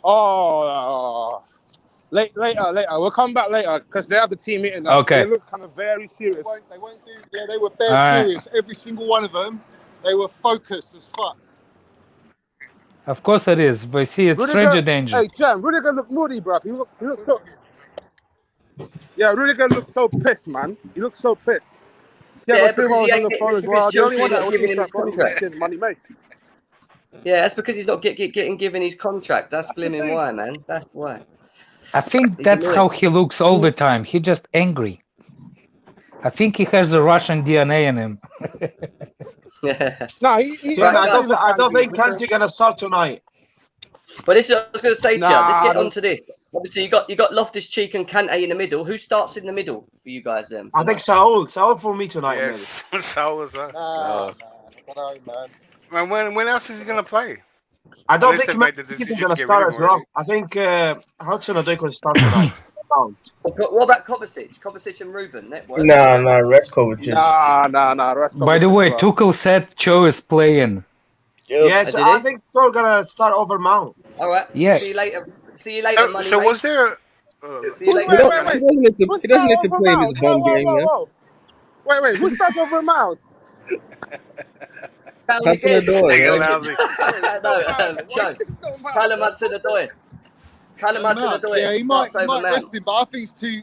Oh, later. We'll come back later because they have the team meeting now. Okay. They look kind of very serious. They won't do. Yeah, they were very serious. Every single one of them. They were focused as fuck. Of course it is, but see, it's stranger danger. Hey, Jam, Rudiger look moody, bro. He looks so... Yeah, Rudiger looks so pissed, man. He looks so pissed. Yeah, because Chelsea not giving him his contract. Money made. Yeah, that's because he's not getting given his contract. That's blimmin' why, man. That's why. I think that's how he looks all the time. He's just angry. I think he has the Russian DNA in him. No, I don't think Kante's gonna start tonight. But this is what I was going to say to you. Let's get on to this. Obviously, you got Loftus-Cheek and Kante in the middle. Who starts in the middle for you guys then? I think Saul for me tonight. Yes, Saul as well. I don't know, man. Man, when else is he gonna play? I don't think he's gonna start as well. I think Hudson-Odoi will start tonight. What about Kovacic? Kovacic and Ruben? No, rest Kovacic. No. By the way, Tuchel said Cho is playing. Yes, I think Cho gonna start over Mount. All right. Yeah. See you later, Money. So was there? See you later. Wait. He doesn't need to play this bomb game, yeah? Wait. Who starts over Mount? Hudson-Odoi. Callum Hudson-Odoi. Yeah, he might rest him, but I think he's too.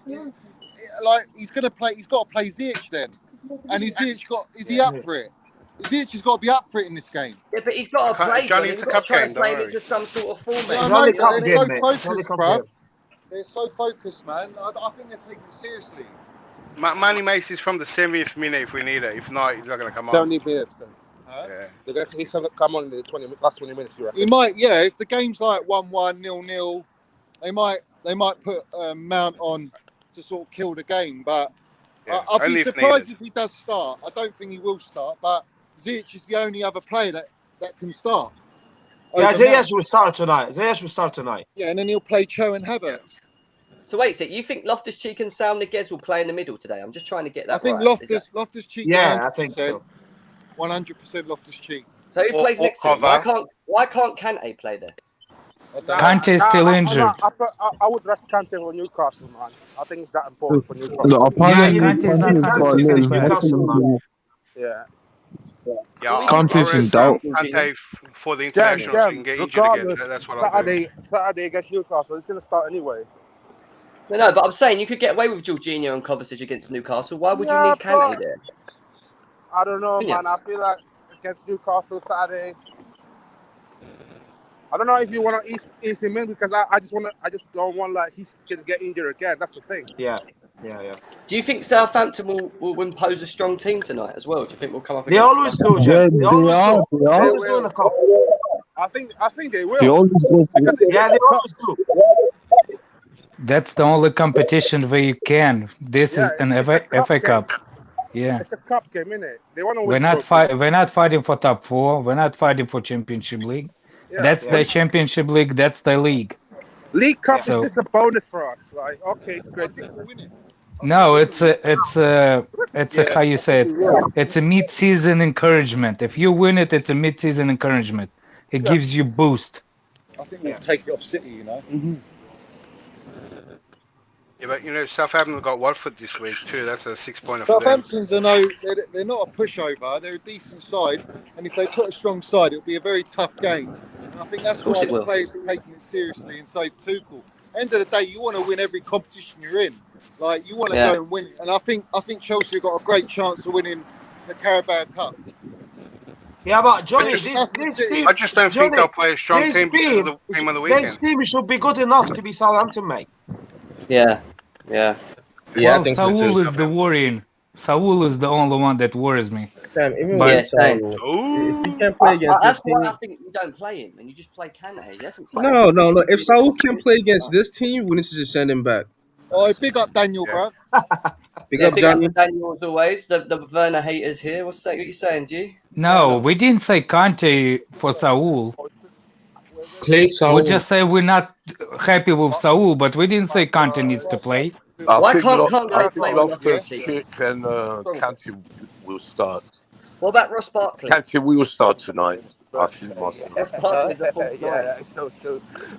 Like he's gonna play. He's got to play Ziyech then, and is he up for it? Ziyech has got to be up for it in this game. Yeah, but he's got to play. Johnny, it's a cup game. Play him into some sort of format. Yeah, I know, but they're so focused, bruv. They're so focused, man. I think they're taking it seriously. Manny Mace is from the 70th minute if we need it. If not, he's not going to come on. Don't need minutes. Huh? Yeah. He's going to come on in the last 20 minutes. He might, yeah. If the game's like 1-1, 0-0, they might put Mount on to sort of kill the game. But I'll be surprised if he does start. I don't think he will start. But Ziyech is the only other player that can start. Yeah, Ziyech will start tonight. Yeah, and then he'll play Cho and Havertz. So wait a sec, you think Loftus-Cheek and Saul Niguez will play in the middle today? I'm just trying to get that. I think right. Loftus-Cheek. Yeah, I think so. 100% Loftus-Cheek. So who plays next to him? Why can't Kante play there? Kante is still injured. I would rest Kante for Newcastle, man. I think it's that important for Newcastle. No, Yeah. Kante's in doubt. Kante for the internationals can get injured again. That's what Saturday against Newcastle, it's going to start anyway. No, but I'm saying you could get away with Jorginho and Kovacic against Newcastle. Why would you need Kante there? I don't know, man. I feel like against Newcastle Saturday. I don't know if you want to ease him in because I just don't want like he's gonna get injured again. That's the thing. Yeah. Do you think Southampton will impose a strong team tonight as well? Do you think we'll come up? They always do, Jeff. They always do in the cup. I think they will. They always do. Yeah, they always do. That's the only competition where you can. This is an FA Cup. Yeah. It's a cup game, innit? They want to We're win not trophies. we're not fighting for top 4. We're not fighting for Championship League. Yeah. That's the Championship League. That's the league. League Cup So- is just a bonus for us. Like, okay, it's great. No, it's a how you say it. It's a mid-season encouragement. If you win it, it's a mid-season encouragement. It gives you boost. I think we'll take it off City, you know. Yeah, but you know, Southampton got Watford this week too. That's a 6-pointer for them. Southampton's they're not a pushover. They're a decent side, and if they put a strong side, it'll be a very tough game. And I think that's why the players are taking it seriously and save Tuchel. End of the day, you want to win every competition you're in. Like you want to go and win it. And I think Chelsea have got a great chance of winning the Carabao Cup. Yeah, but Johnny, I just don't think they'll play a strong team because of the team on the weekend. This team should be good enough to be Southampton, mate. Yeah. Well, Saul is the worrying. Saul is the only one that worries me. Damn, even with Saul, if you can't play against that's this team, why I think you don't play him and you just play Kante. He hasn't played. No. If Saul can't play against this team, we need to just send him back. Oh, big up Daniel, bro. Big up Daniel. Daniel as always. The Werner haters here. What you saying, G? No, we didn't say Kante for Saul. Play Saul. We just say we're not happy with Saul, but we didn't say Kante needs to play. I think Loftus-Cheek and Kante will start. What about Ross Barkley? Kante will start tonight. I think Ross Barkley's a false nine. So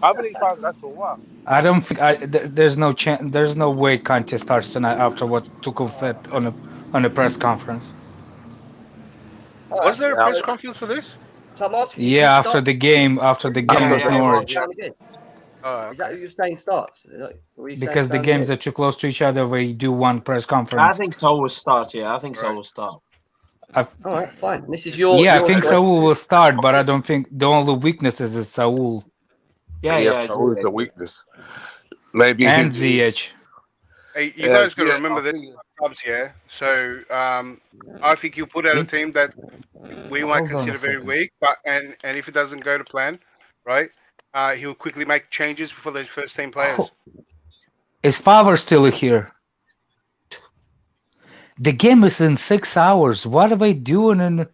how many times that's for what? I don't think there's no chance. There's no way Kante starts tonight after what Tuchel said on a press conference. Was there a press conference for this? Yeah, after the game with Norwich. Is that who you're saying starts? Because the games are too close to each other, we do one press conference. I think Saul will start. Yeah, I think Saul will start. All right, fine. This is your. I think Saul will start, but I don't think the only weakness is Saul. Yeah, Saul is a weakness. Maybe and Ziyech. Hey, you guys got to remember that clubs, yeah. So I think you put out a team that we might consider very weak, but and if it doesn't go to plan, right? He'll quickly make changes for those first team players. Is Favre still here? The game is in 6 hours. What are they doing?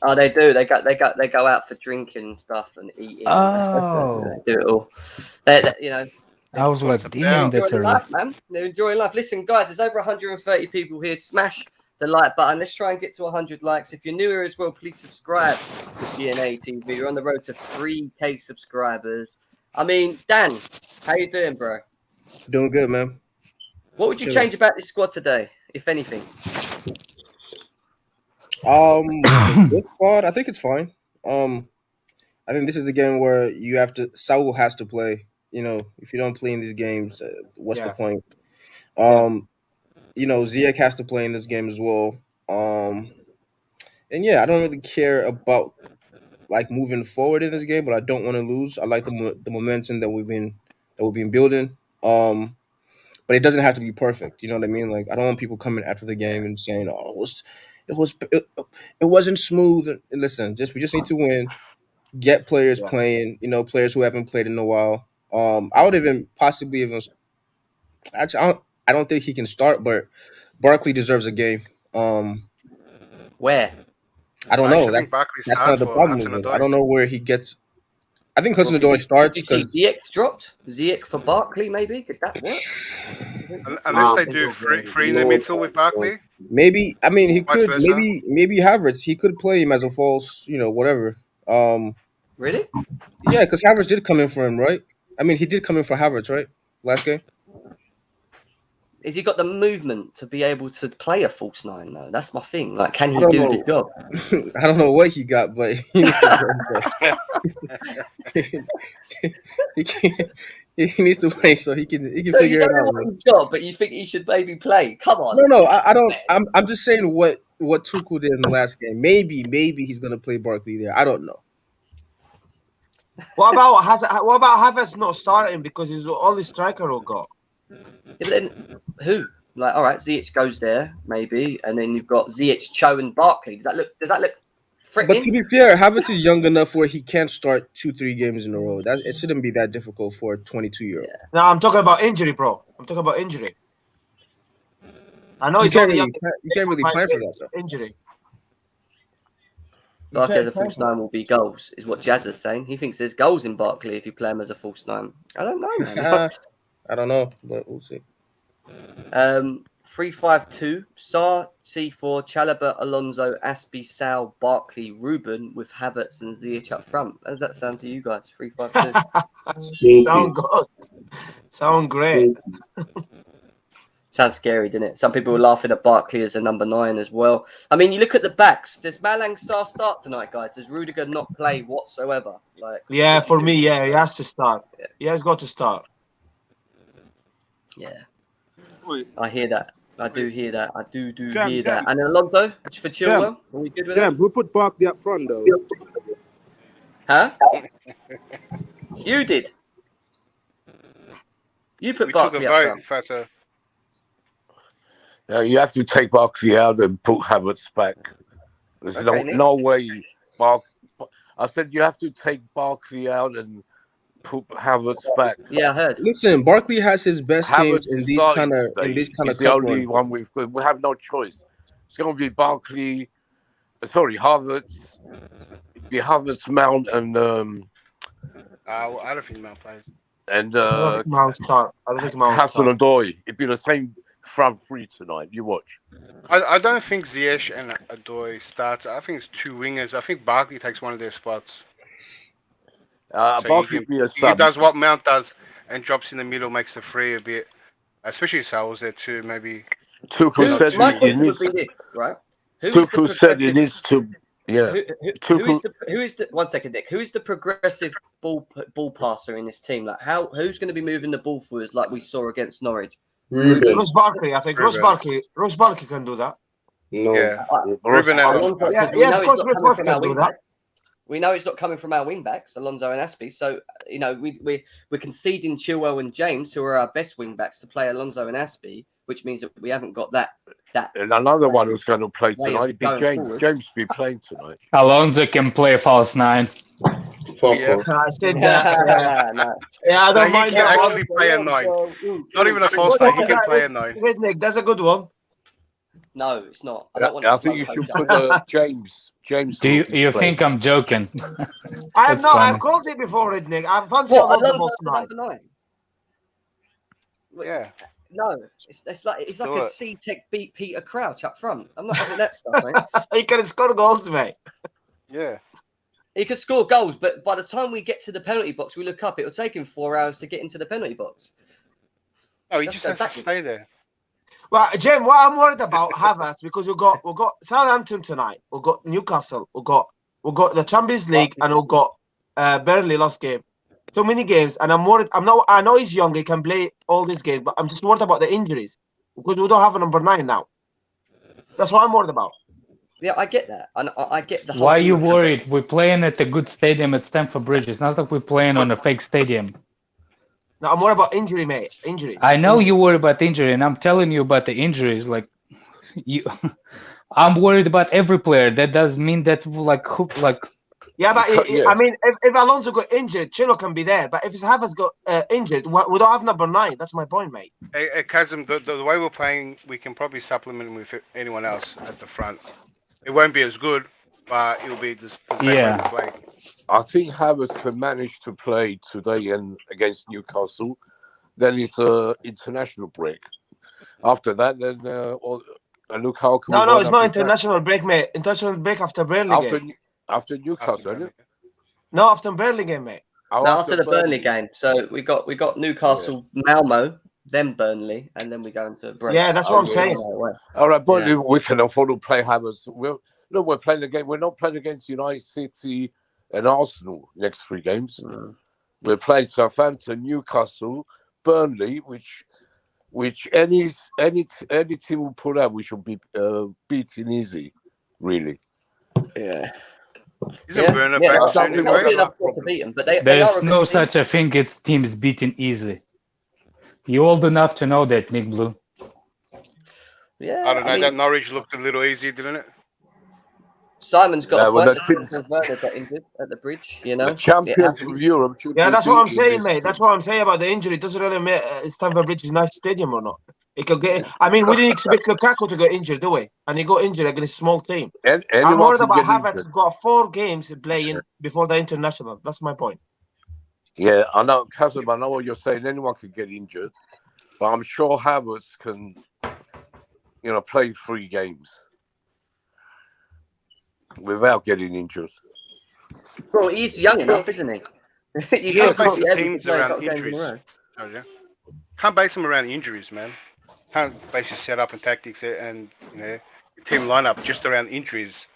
Oh, they do. They go out for drinking and stuff and eating. Oh, they do it all. They I was like, damn, that's early. Life, man. They're enjoying life. Listen, guys, there's over 130 people here. Smash the like button. Let's try and get to 100 likes. If you're new here as well, please subscribe to GNA TV. We're on the road to 3K subscribers. I mean, Dan, how you doing, bro? Doing good, man. What would you change about this squad today, if anything? This squad, I think it's fine. I think this is the game where Saul has to play. You know, if you don't play in these games, what's the point? Ziyech has to play in this game as well. And I don't really care about like moving forward in this game, but I don't want to lose. I like the momentum that we've been building. But it doesn't have to be perfect. You know what I mean? Like I don't want people coming after the game and saying, "Oh, it wasn't smooth." And listen, we just need to win. Get players playing. You know, players who haven't played in a while. I would actually, I don't think he can start, but Barkley deserves a game. Where? I don't know. That's kind of the problem with it. I don't know where he gets. I think Hudson-Odoi starts because Ziyech dropped. Ziyech for Barkley, maybe could that work? Unless they do free in the midfield with Barkley. Maybe. I mean, he could. Maybe Havertz. He could play him as a false. Whatever. Really? Yeah, because Havertz did come in for him, right? I mean, he did come in for Havertz, right? Last game. Has he got the movement to be able to play a false nine, though? That's my thing. Like, can he do the job? I don't know what he got, but he needs to he needs to play so he can figure it out. Know what job, but you think he should maybe play? Come on. No, I don't. I'm just saying what Tuchel did in the last game. Maybe he's gonna play Barkley there. I don't know. What about Havertz not starting because he's the only striker we got? Yeah, then who? Like, all right, Ziyech goes there, maybe, and then you've got Ziyech, Cho, and Barkley. Does that look But to be fair, Havertz is young enough where he can't start 2-3 games in a row. That it shouldn't be that difficult for a 22-year-old. Yeah. No, I'm talking about injury, bro. I'm talking about injury. I know You he's can't only really you can't really plan for that though. Injury. Barkley as a false nine will be goals, is what Jazz is saying. He thinks there's goals in Barkley if you play him as a false nine. I don't know, man. I don't know, but we'll see. 3-5-2. Sarr, C4, Chalobah, Alonso, Aspie, Sal, Barkley, Ruben with Havertz and Ziyech up front. How does that sound to you guys? 3-5-2. Sound good. Sound great. Sounds scary, doesn't it? Some people were laughing at Barkley as a number 9 as well. I mean, you look at the backs. Does Malang Sarr start tonight, guys? Does Rudiger not play whatsoever? Yeah, for me, yeah, he has to start. Yeah. He has got to start. Yeah. I hear that. I do hear that. I do hear that. And Alonso for Chilwell? Are we good with that? Who put Barkley up front, though? Huh? You did. You put Barkley up front. Now you have to take Barkley out and put Havertz back. There's no way. I said you have to take Barkley out and put Havertz back. Yeah, I heard. Listen, Barkley has his best games in these kind of the only one we have no choice. It's going to be Barkley. Sorry, Havertz. Be Havertz, Mount, and I don't think Mount plays. And I don't think Mount start. I don't think Mount Hudson-Odoi. It'd be the same front three tonight. You watch. I don't think Ziyech and Odoi starts. I think it's two wingers. I think Barkley takes one of their spots. Barkley be a sub. He does what Mount does and drops in the middle, makes the free a bit. Especially Sal's there too, maybe. Tuchel said he needs. Right? Tuchel said he needs to. Yeah. Who is the 1 second, Nick? Who is the progressive ball passer in this team? Like who's going to be moving the ball forwards like we saw against Norwich? Ross Barkley, I think. Ross Barkley can do that. No. Yeah. Ruben of course Ross Barkley can do that. We know it's not coming from our wing backs, Alonso and Aspie. So, you know, we're conceding Chilwell and James, who are our best wing backs, to play Alonso and Aspie, which means that we haven't got that. And another one who's going to play tonight be James. James be playing tonight. Alonso can play false 9. I said that. No. Yeah, I don't mind. He can actually play a 9. Not even a false 9. He can play a 9. Nick, that's a good one. No, it's not. I think you should put James. Do you think I'm joking? I know. I've called it before, Nick. I fancy Alonso number 9. Yeah. No, it's like a C-Tech beat Peter Crouch up front. I'm not having that stuff, mate. He can score goals, mate. Yeah. He could score goals, but by the time we get to the penalty box, we look up. It'll take him 4 hours to get into the penalty box. Oh, he just has to stay there. Well, Jim, what I'm worried about Havertz, because we got Southampton tonight, we got Newcastle, we got the Champions League, and we got Burnley last game. So many games, and I'm worried. I know he's young; he can play all these games, but I'm just worried about the injuries because we don't have a number 9 now. That's what I'm worried about. Yeah, I get that. I get the whole. Why are you worried? We're playing at a good stadium at Stamford Bridge. It's not like we're playing on a fake stadium. No, I'm worried about injury, mate. Injury. I know you worry about injury, and I'm telling you about the injuries. Like, I'm worried about every player. That does mean that Yeah, but I mean, if Alonso got injured, Chilo can be there. But if his Havertz got injured, we don't have number 9. That's my point, mate. Hey, Kazim, the way we're playing, we can probably supplement with anyone else at the front. It won't be as good, but it'll be the same way to play. I think Havertz can manage to play today and against Newcastle. Then it's an international break. After that, then look how can No, it's not international break, mate. International break after Burnley game. After Newcastle, isn't it? No, after Burnley game, mate. No, after the Burnley game. So we got Newcastle, Malmo, then Burnley, and then we go into break. Yeah, that's what I'm saying. All right, but we can afford to play Havertz. We're playing the game. We're not playing against United City and Arsenal next 3 games. We're playing Southampton, Newcastle, Burnley, which any team will put out, we should be beating easy, really. Yeah. There's no such a thing as teams beating easy. You're old enough to know that, Nick Blue. Yeah. I don't know. That Norwich looked a little easy, didn't it? Simon's got a well, point. the teams, Werner got injured at the bridge, you know. the champions of Europe should Yeah, be that's what I'm beating saying, this mate. team. That's what I'm saying about the injury. It doesn't really matter. It's Stamford Bridge is a nice stadium or not. It could get. I mean, we didn't expect Lukaku to get injured, do we? And he got injured against a small team. I'm Anyone worried can about get Havertz. injured. He's got 4 games playing before the international. That's my point. Yeah, I know, Kazim, I know what you're saying. Anyone can get injured, but I'm sure Havertz can, play 3 games without getting injured. Well, he's young enough, isn't he? You can't base the teams around injuries. Oh, yeah. Can't base them around injuries, man. Can't base your setup and tactics and your team lineup just around injuries.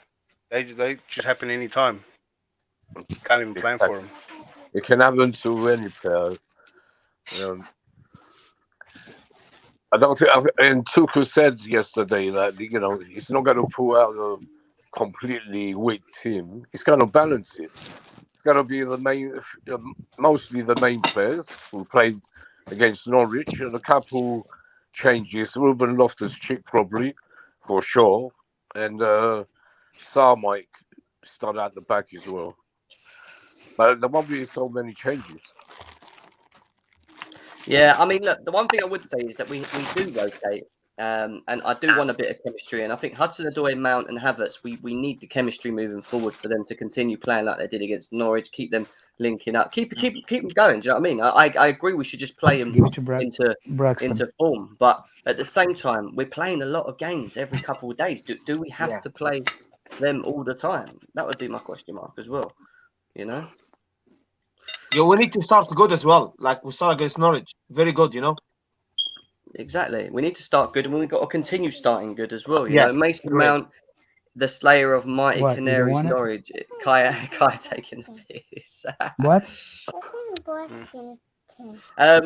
They just happen any time. Can't even plan for them. It can happen to any player. I don't think. And Tuchel said yesterday that he's not going to pull out a completely weak team. He's going to balance it. It's going to be mostly the main players who played against Norwich, and a couple changes. Ruben Loftus-Cheek probably, for sure, and Sarr might start at the back as well. But there won't be so many changes. Yeah, I mean, look, the one thing I would say is that we do rotate, and I do want a bit of chemistry. And I think Hudson-Odoi, Mount, and Havertz, we need the chemistry moving forward for them to continue playing like they did against Norwich. Keep them linking up, keep them going. Do you know what I mean? I agree. We should just play them into form, but at the same time, we're playing a lot of games every couple of days. Do we have to play them all the time? That would be my question mark as well. Yeah, we need to start good as well. Like we started against Norwich. Very good, Exactly. We need to start good, and we've got to continue starting good as well. Mason great. Mount, the slayer of mighty Canaries, Norwich. Kai taking the piss. What?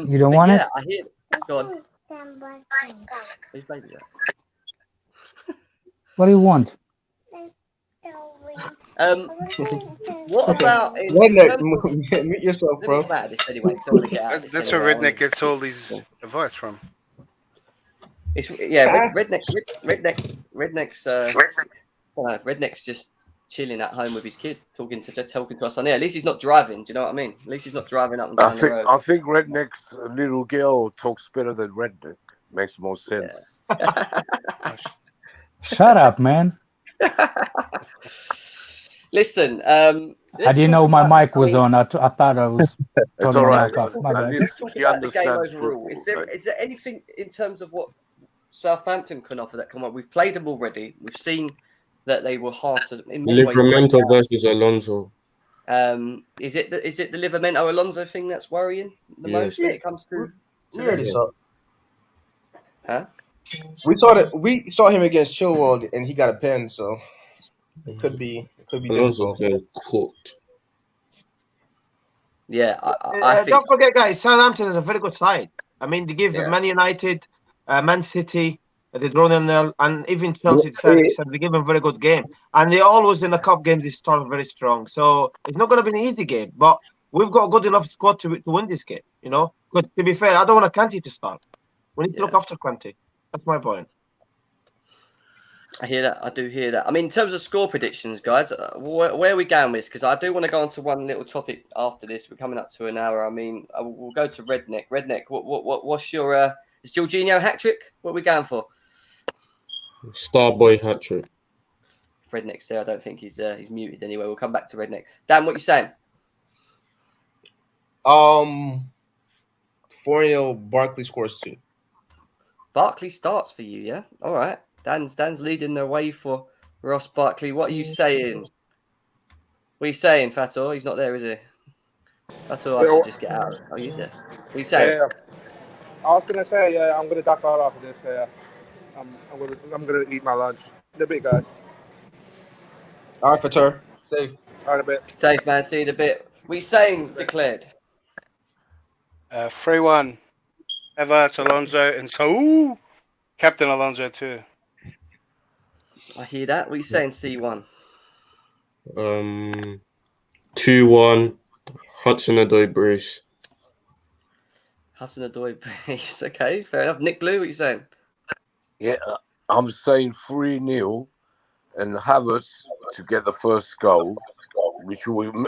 You don't want it? I hear. Go on. Whose baby is that? What do you want? What about Mute yourself, bro. This anyway, I want to get out. That's where Redneck gets all these advice from. It's Redneck's just chilling at home with his kids, talking to us on here. At least he's not driving. Do you know what I mean? At least he's not driving up and down the road. I think Redneck's little girl talks better than Redneck. Makes more sense. Yeah. Shut up, man. Listen, I didn't know my mic was on. I thought I was. It's all right. Let's talk about the game overall. Is there anything in terms of what Southampton can offer that come up? We've played them already. We've seen that they were hard to. Livramento versus Alonso. Is it the Livramento Alonso thing that's worrying the most when it comes to? We already saw. Huh? We saw him against Chilwell, and he got a pen. So it could be Alonso getting cooked. Yeah, I think. Don't forget, guys. Southampton is a very good side. I mean, they give Man United, Man City, they draw them, and even Chelsea. They give them a very good game, and they always in the cup games they start very strong. So it's not going to be an easy game, but we've got a good enough squad to win this game. But to be fair, I don't want Kanté to start. We need to look after Kanté. That's my point. I hear that. I do hear that. I mean, in terms of score predictions, guys, where are we going with this? Because I do want to go on to one little topic after this. We're coming up to an hour. I mean, we'll go to Redneck. Redneck, what's your is Jorginho hat trick? What are we going for? Starboy hat trick. Redneck's there. I don't think he's muted anyway. We'll come back to Redneck. Dan, what you saying? 4-0. Barkley scores 2. Barkley starts for you, yeah. All right. Dan's leading the way for Ross Barkley. What are you saying? What are you saying, Fator? He's not there, is he? Fator, I should just get out. Oh, he's there. What are you saying? Yeah. I was gonna say, I'm gonna duck out after this. I'm gonna eat my lunch. In a bit, guys. All right, Fator. Safe. All right, a bit. Safe, man. See you in a bit. What are you saying, Declared? 3-1. Havertz, Alonso, and so Captain Alonso too. I hear that. What are you saying, C1? 2-1. Hudson-Odoi brace. Hudson-Odoi brace. Okay, fair enough. Nick Blue, what are you saying? Yeah, I'm saying 3-0, and Havertz to get the first goal, which will,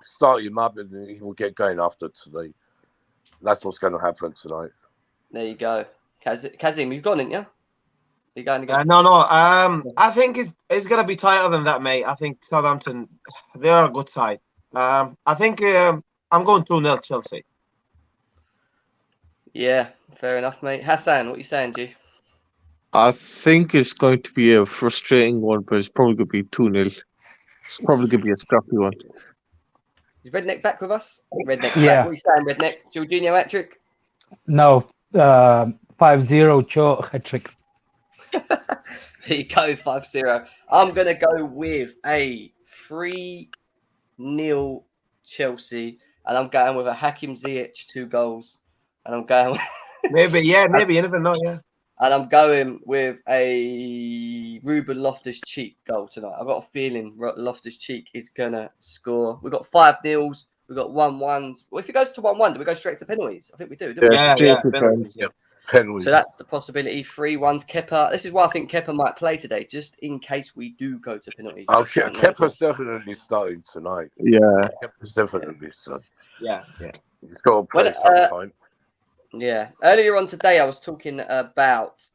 start him up, and he will get going after today. That's what's going to happen tonight. There you go. Kazim, you've gone, haven't you? You going again? No. I think it's gonna be tighter than that, mate. I think Southampton, they're a good side. I think I'm going 2-0 Chelsea. Yeah, fair enough, mate. Hassan, what are you saying, G? I think it's going to be a frustrating one, but it's probably going to be 2-0. It's probably going to be a scrappy one. Is Redneck back with us? Redneck's Yeah. back. What are you saying, Redneck? Jorginho hat-trick? No, 5-0 Cho hat-trick. There you go, 5-0. I'm going to go with a 3-0 Chelsea, and I'm going with a Hakim Ziyech 2 goals. And I'm going maybe, you never know, yeah. And I'm going with a Ruben Loftus-Cheek goal tonight. I've got a feeling Loftus-Cheek is going to score. We've got 5-0s. We've got 1-1s. Well, if it goes to 1-1, do we go straight to penalties? I think we do, don't we? Yeah, penalties. Yeah, penalties. So that's the possibility. 3-1s. Kepa. This is why I think Kepa might play today, just in case we do go to penalties. Okay, Kepa's definitely starting tonight. Yeah. Kepa's definitely starting. Yeah. He's got to play sometime. Yeah. Earlier on today, I was talking about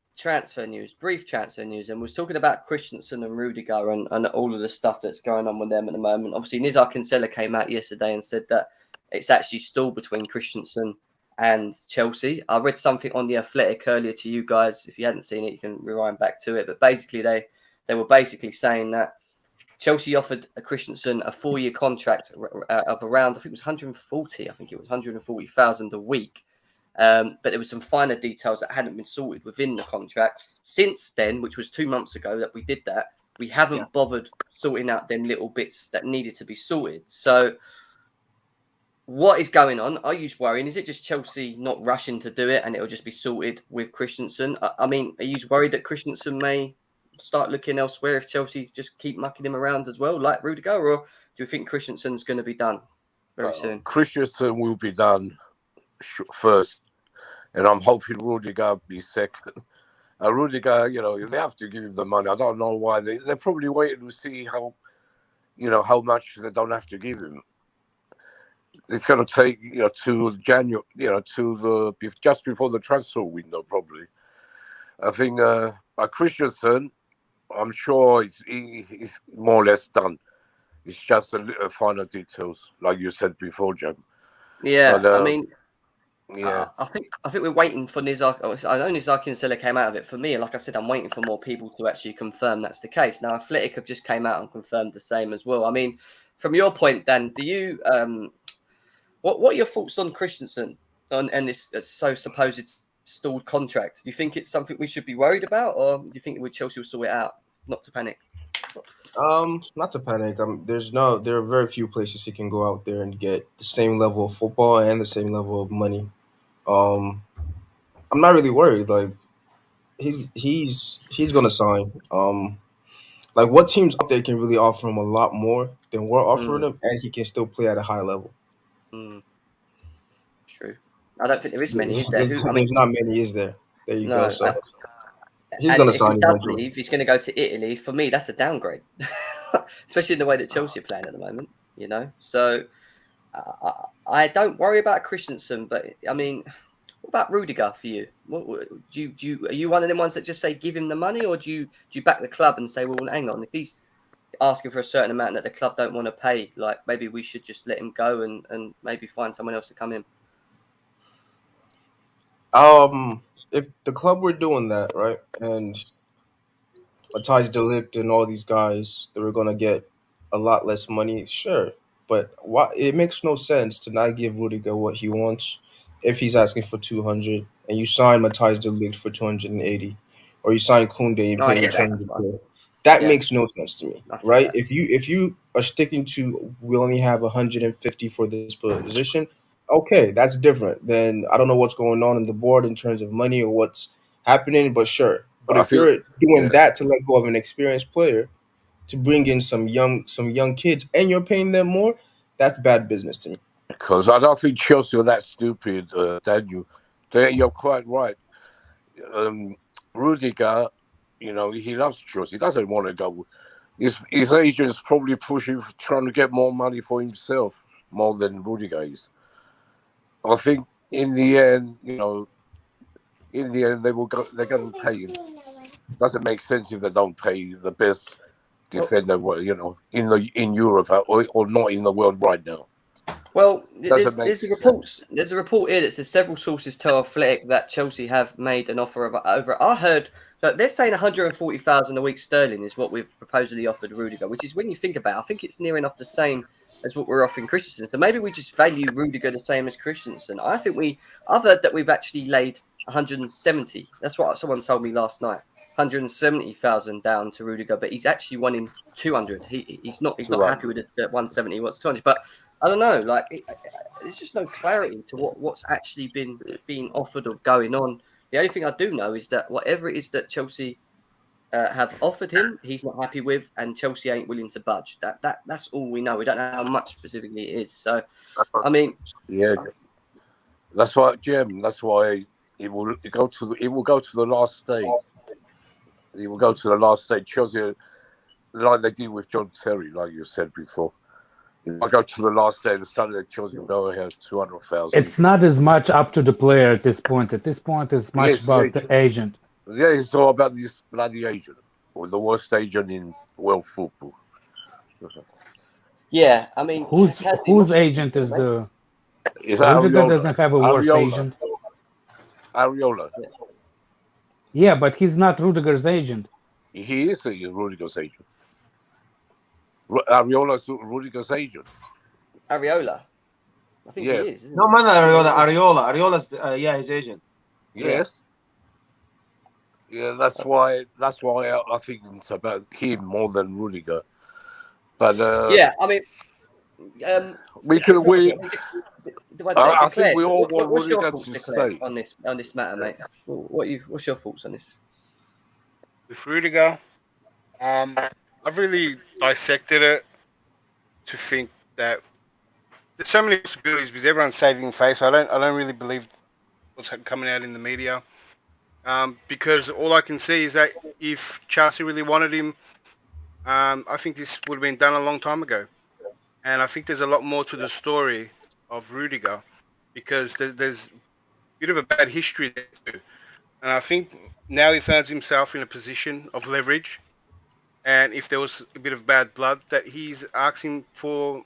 brief transfer news, and we was talking about Christensen and Rudiger and all of the stuff that's going on with them at the moment. Obviously, Nizar Kinsella came out yesterday and said that it's actually stalled between Christensen and Chelsea. I read something on the Athletic earlier to you guys. If you hadn't seen it, you can rewind back to it. But basically, they were basically saying that Chelsea offered a Christensen a 4-year contract of around, I think it was 140. I think it was 140,000 a week. But there were some finer details that hadn't been sorted within the contract. Since then, which was 2 months ago that we did that, we haven't bothered sorting out them little bits that needed to be sorted. So what is going on? Are you worrying? Is it just Chelsea not rushing to do it and it'll just be sorted with Christensen? I mean, are you worried that Christensen may start looking elsewhere if Chelsea just keep mucking him around as well, like Rudiger? Or do you think Christensen's going to be done very soon? Christensen will be done first. And I'm hoping Rudiger be second. Rudiger, they have to give him the money. I don't know why. They're probably waiting to see how much they don't have to give him. It's going to take, to January, just before the transfer window, probably. I think Christensen, I'm sure he's more or less done. It's just a little finer details, like you said before, Jim. Yeah, but, yeah, I think we're waiting for Nizar. I know Nizar Kinsella came out of it. For me, like I said, I'm waiting for more people to actually confirm that's the case. Now, Athletic have just came out and confirmed the same as well. I mean, from your point, Dan, do you what are your thoughts on Christensen and this so supposed stalled contract? Do you think it's something we should be worried about, or do you think Chelsea will sort it out? Not to panic. Not to panic. There are very few places he can go out there and get the same level of football and the same level of money. I'm not really worried. Like he's gonna sign. Like what teams out there can really offer him a lot more than we're offering him, and he can still play at a high level. True. I don't think there is many, is there? There's not many, is there? There you go. So he's and gonna if sign. he does leave, he's going to go to Italy. For me, that's a downgrade, especially in the way that Chelsea are playing at the moment. So I don't worry about Christensen, but I mean, what about Rudiger for you? Are you one of them ones that just say give him the money, or do you back the club and say, well, hang on, if he's asking for a certain amount that the club don't want to pay, like maybe we should just let him go and maybe find someone else to come in? If the club were doing that, right, and Matthijs de Ligt and all these guys, they were gonna get a lot less money, sure. But it makes no sense to not give Rudiger what he wants if he's asking for 200 and you sign Matthijs de Ligt for 280, or you sign Koundé and pay him 200. That makes no sense to me, right? If you are sticking to we only have 150 for this position, okay, that's different. Then I don't know what's going on the board in terms of money or what's happening, but sure. But if you're doing that to let go of an experienced player to bring in some young kids and you're paying them more, that's bad business to me. Because I don't think Chelsea are that stupid, Daniel. You're quite right. Rudiger, he loves Chelsea. He doesn't want to go his agent's probably pushing, trying to get more money for himself, more than Rudiger is. I think in the end, they're going to pay him. Doesn't make sense if they don't pay the best defender, in Europe or not in the world right now. Well, there's a report here that says several sources tell Athletic that Chelsea have made an offer of over. I heard that they're saying 140,000 a week sterling is what we've supposedly offered Rudiger, which is, when you think about it, I think it's near enough the same as what we're offering Christensen. So maybe we just value Rudiger the same as Christensen. I've heard that we've actually laid 170. That's what someone told me last night. 170,000 down to Rudiger, but he's actually wanting 200. He's not happy with the 170. He wants 200, but I don't know. Like, there's just no clarity to what's actually being offered or going on. The only thing I do know is that whatever it is that Chelsea have offered him, he's not happy with, and Chelsea ain't willing to budge. That's all we know. We don't know how much specifically it is. So, I mean, yeah, that's why, Jim. That's why it will go to the last stage. It will go to the last stage. Chelsea, like they did with John Terry, like you said before. I go to the last day of the Sunday. Chelsea will go ahead 200,000. It's not as much up to the player at this point. At this point, it's much about the agent. Yeah, it's all about this bloody agent, or the worst agent in world football. Yeah, I mean, whose agent is the? Rudiger doesn't have a worse agent. Areola. Yeah, but he's not Rudiger's agent. He is Rudiger's agent. Areola's Rudiger's agent. Areola? I think he is. No, man, Areola. Areola's, his agent. Yes. Yeah, that's why I think it's about him more than Rudiger. But yeah, I mean, I think we all want Rudiger to stay on this matter, mate. What's your thoughts on this? With Rudiger, I've really dissected it to think that there's so many possibilities because everyone's saving face. I don't really believe what's coming out in the media, because all I can see is that if Chelsea really wanted him, I think this would have been done a long time ago. And I think there's a lot more to the story of Rudiger because there's a bit of a bad history there too. And I think now he finds himself in a position of leverage. And if there was a bit of bad blood, that he's asking for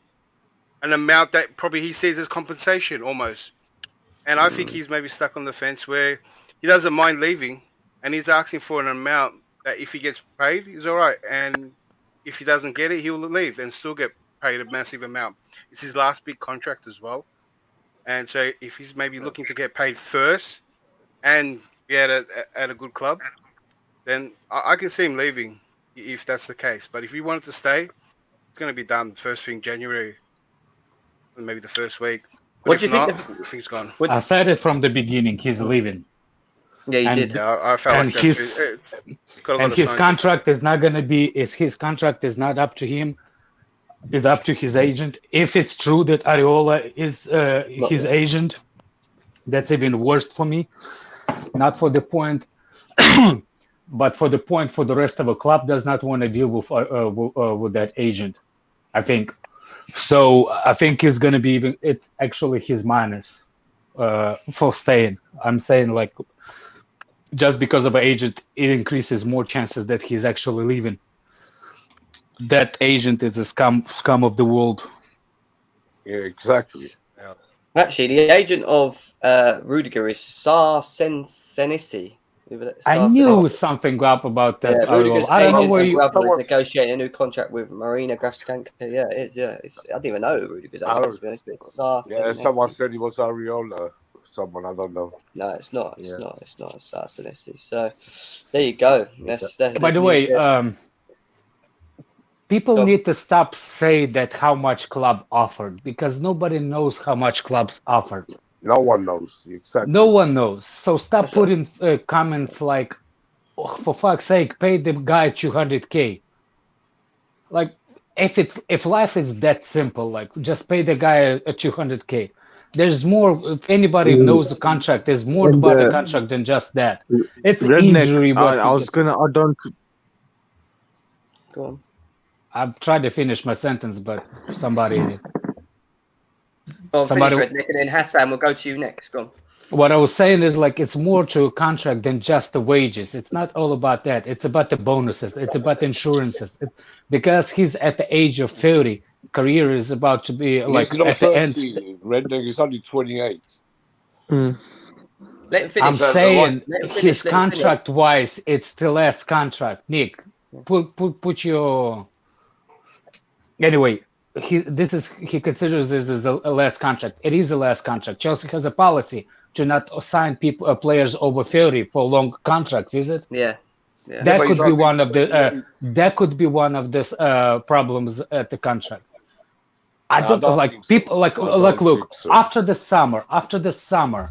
an amount that probably he sees as compensation almost. And I think he's maybe stuck on the fence where he doesn't mind leaving and he's asking for an amount that if he gets paid, he's all right. And if he doesn't get it, he will leave and still get paid a massive amount. It's his last big contract as well. And so if he's maybe looking to get paid first and be at a good club, then I can see him leaving if that's the case. But if he wanted to stay, it's going to be done first thing January, maybe the first week. But what do you think? I think it's gone. I said it from the beginning. He's leaving. Yeah, you did. Yeah, I felt like his contract is not going to be. His contract is not up to him. It's up to his agent. If it's true that Areola is his agent, that's even worse for me. Not for the point. But for the point, for the rest of the club does not want to deal with that agent, I think. So I think it's going to be it's actually his minus for staying. I'm saying like just because of an agent, it increases more chances that he's actually leaving. That agent is a scum of the world. Yeah, exactly. Yeah. Actually, the agent of Rudiger is Senesi. I knew something up about that. Yeah, Rudiger's I don't know where you negotiating a new contract with Marina Grafskanka. Yeah, it is. Yeah, I didn't even know Rudiger's agent, to be honest. Yeah, someone said he was Areola. Someone, I don't know. No, it's not. It's not. It's Senesi. So there you go. That's By the way, people need to stop saying that how much club offered because nobody knows how much clubs offered. No one knows. Exactly. No one knows. So stop putting comments like, oh, for fuck's sake, pay the guy 200K. Like, if life is that simple, like just pay the guy a 200K. There's more. If anybody knows the contract, there's more about the contract than just that. It's Redneck, injury. I was gonna add on. Go on. I'm trying to finish my sentence, but somebody. Well, finish Redneck, and then Hassan, we'll go to you next. Go on. What I was saying is like it's more to a contract than just the wages. It's not all about that. It's about the bonuses. It's about the insurances. Because he's at the age of 30, career is about to be like he's not at 30, the end. Redneck is only 28. Let him finish. I'm saying his contract-wise, it's the last contract. Nick, put your. Anyway, he considers this as a last contract. It is a last contract. Chelsea has a policy to not assign players over 30 for long contracts, is it? Yeah. That could be one of the problems at the contract. I don't like people like look after the summer,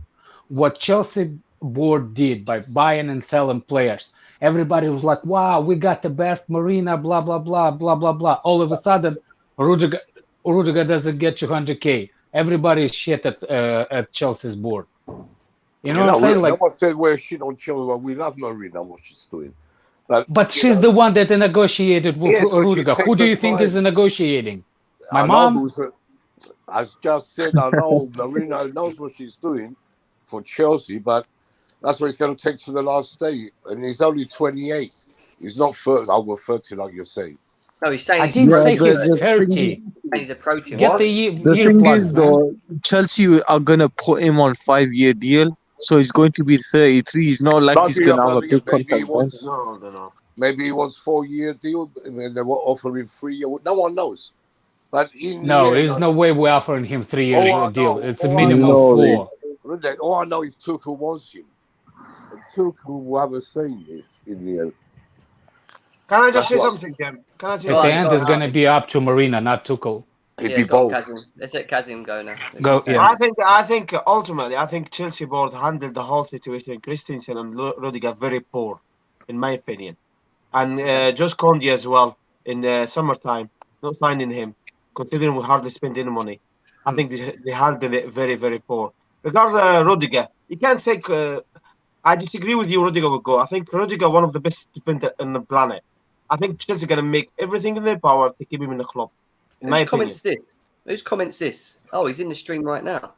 what Chelsea board did by buying and selling players. Everybody was like, "Wow, we got the best Marina, blah blah blah blah blah blah." All of a sudden, Rudiger doesn't get 200K. Everybody is shit at Chelsea's board. You know what I'm saying? Like, no one said we're shit on Chelsea, but we love Marina, what she's doing. But she's the one that negotiated with Rudiger. Who do you think is negotiating? My mom? I just said, I know Marina knows what she's doing for Chelsea, but that's what it's going to take to the last day. And he's only 28. He's not over 30, like you're saying. No, he's saying I didn't say he's 30. He's approaching. Get the thing is, though, Chelsea are going to put him on 5-year deal. So he's going to be 33. He's not like he's going to have a big contract. Maybe he wants 4-year deal, and they were offering 3 year. No one knows. But there's no way we're offering him 3-year deal. It's a minimum 4. All I know is Tuchel wants him. And Tuchel will have a say in this in the end. Can I just say something, Jim? At the end, it's going to be up to Marina, not Tuchel. It'd be both. Let's let Kazim go now. I think ultimately, Chelsea board handled the whole situation, Christensen and Rudiger, very poor, in my opinion. And Josh Conde as well, in the summertime, not signing him, considering we hardly spent any money. I think they handled it very, very poor. Regarding Rudiger, you can't say, I disagree with you, Rudiger will go. I think Rudiger one of the best defenders on the planet. I think Chelsea are going to make everything in their power to keep him in the club. Whose comments this? Oh, he's in the stream right now.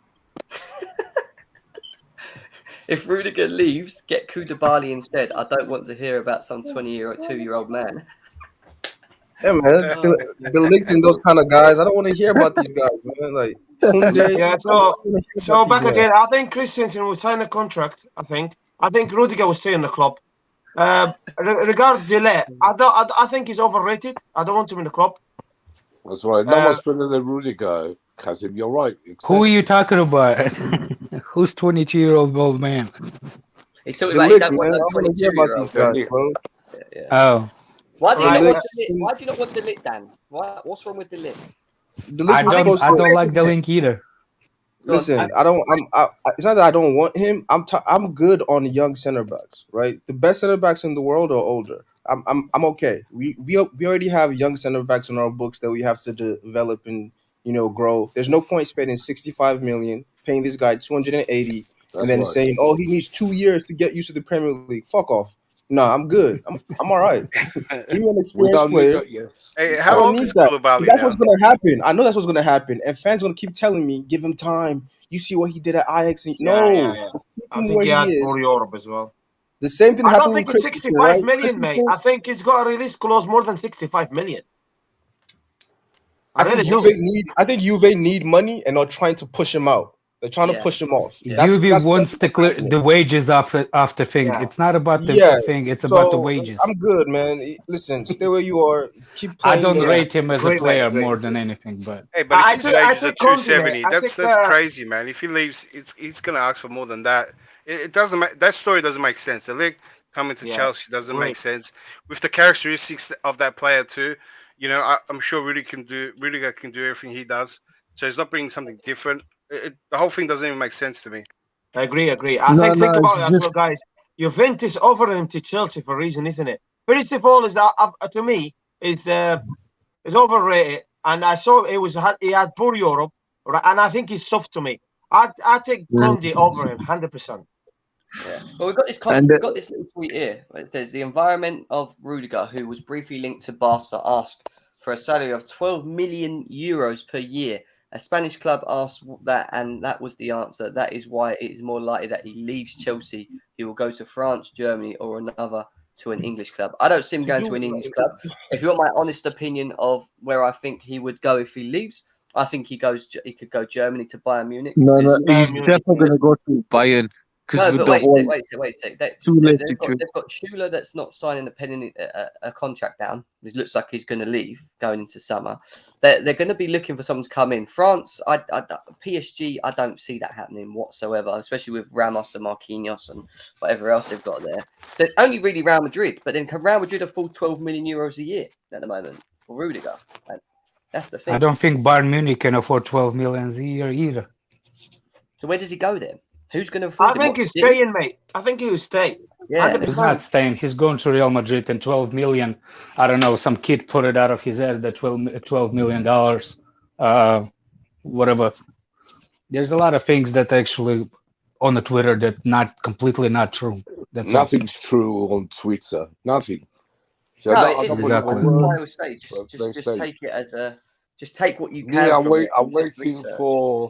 If Rudiger leaves, get Koulibaly instead. I don't want to hear about some 22-year-old man. Yeah, man. The linked in those kind of guys. I don't want to hear about these guys, man. Like, so back again. I think Christensen will sign a contract. I think Rudiger will stay in the club. Regarding Delay, I think he's overrated. I don't want him in the club. That's right. No one's better than Rudiger, Kazim. You're right. Who are you talking about? Who's 22-year-old old man? He's talking about I want to hear about these guys, bro. Yeah. Oh. Why do you not want the lit, Dan? What's wrong with the lit? I don't like the link either. Listen, it's not that I don't want him. I'm good on young center backs, right? The best center backs in the world are older. I'm okay. We already have young center backs in our books that we have to develop and grow. There's no point spending 65 million, paying this guy 280, and then saying, "Oh, he needs 2 years to get used to the Premier League." Fuck off. Nah, I'm good. I'm all right. Give me an experienced player. Hey, how old is Koulibaly? That's what's gonna happen. I know that's what's gonna happen, and fans gonna keep telling me, "Give him time." You see what he did at Ajax? I think he had for Europe as well. The same thing happened with Christensen. I don't think it's 65 million, mate. I think he's got a release clause more than 65 million. I think Juve need money and are trying to push him out. They're trying to push him off. Juve wants to clear the wages after thing. Yeah. It's not about the thing. It's about the wages. I'm good, man. Listen, stay where you are. Keep playing. I don't rate him as a player more than anything, but if his wages are 270, that's crazy, man. If he leaves, he's gonna ask for more than that. It doesn't. That story doesn't make sense. The league coming to Chelsea doesn't make sense with the characteristics of that player too. I'm sure Rudiger can do everything he does. So he's not bringing something different. The whole thing doesn't even make sense to me. I agree. Think about it as well, guys. Juventus offered him to Chelsea for a reason, isn't it? First of all, to me is overrated, and I saw he had poor Europe, right? And I think he's soft to me. I take Conde over him 100%. Yeah. Well, we've got this little tweet here. It says the environment of Rudiger, who was briefly linked to Barca, asked for a salary of 12 million euros per year. A Spanish club asked that, and that was the answer. That is why it is more likely that he leaves Chelsea. He will go to France, Germany, or another to an English club. I don't see him going to an English club. If you want my honest opinion of where I think he would go if he leaves, I think he could go Germany to Bayern Munich. No, he's definitely going to go to Bayern. No, but wait a sec. They've got Schuler that's not signing a contract down. It looks like he's going to leave going into summer. They're going to be looking for someone to come in. France, PSG, I don't see that happening whatsoever, especially with Ramos and Marquinhos and whatever else they've got there. So it's only really Real Madrid. But then can Real Madrid afford 12 million euros a year at the moment for Rudiger? And that's the thing. I don't think Bayern Munich can afford 12 million a year either. So where does he go then? Who's going to afford I think he's staying, mate. I think he will stay. Yeah, he's not staying. He's going to Real Madrid, and 12 million. I don't know. Some kid put it out of his ass that $12 million. Whatever. There's a lot of things that actually on the Twitter that completely not true. That's Nothing's true on Twitter. Nothing. So no, it is exactly. I would say just take it as a. Just take what you can. Yeah, I'm waiting for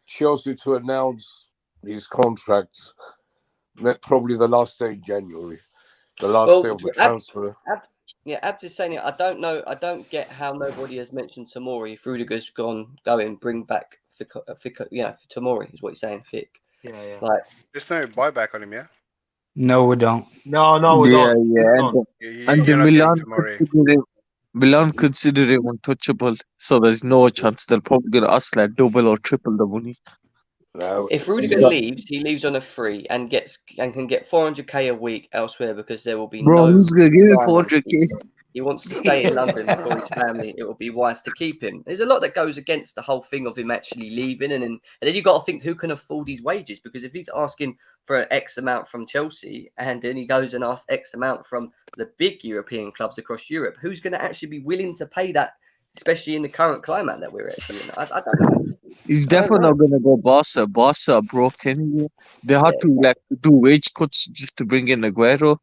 Chelsea to announce his contract. Probably the last day in January, the last day of the transfer. Abs is saying it. I don't know. I don't get how nobody has mentioned Tomori. If Rudiger's going, bring back Tomori is what he's saying. Fick. Yeah. Like, there's no buyback on him, yeah. No, we don't. No, we don't. Yeah. And Milan consider him untouchable, so there's no chance they're probably going to ask like double or triple the money. No, if Rudiger leaves, he leaves on a free and can get 400k a week elsewhere because there will be who's gonna give him 400k? He wants to stay in London for his family. It will be wise to keep him. There's a lot that goes against the whole thing of him actually leaving, and then you got to think who can afford his wages, because if he's asking for an X amount from Chelsea and then he goes and asks X amount from the big European clubs across Europe, who's going to actually be willing to pay that? Especially in the current climate that we're actually in. I don't know. He's definitely not going to go Barca. Barca are broke anyway. They had to do wage cuts just to bring in Aguero.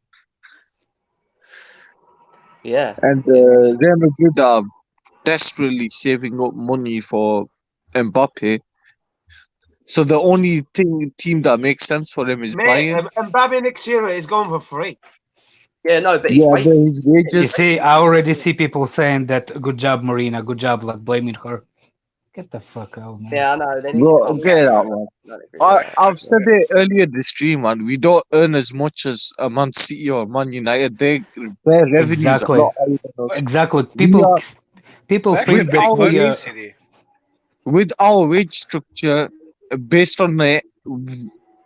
Yeah. And Real Madrid are desperately saving up money for Mbappe. So the only team that makes sense for him is Bayern. Mbappe next year is going for free. Yeah, no, but his wages. You see, I already see people saying that good job, Marina, good job, like blaming her. Get the fuck out, man. Yeah, I know. Get it out, man. I've said it earlier this stream, man. We don't earn as much as a Man City or Man United. Their revenues are a lot higher than us. Exactly. People think that with our wage structure, based on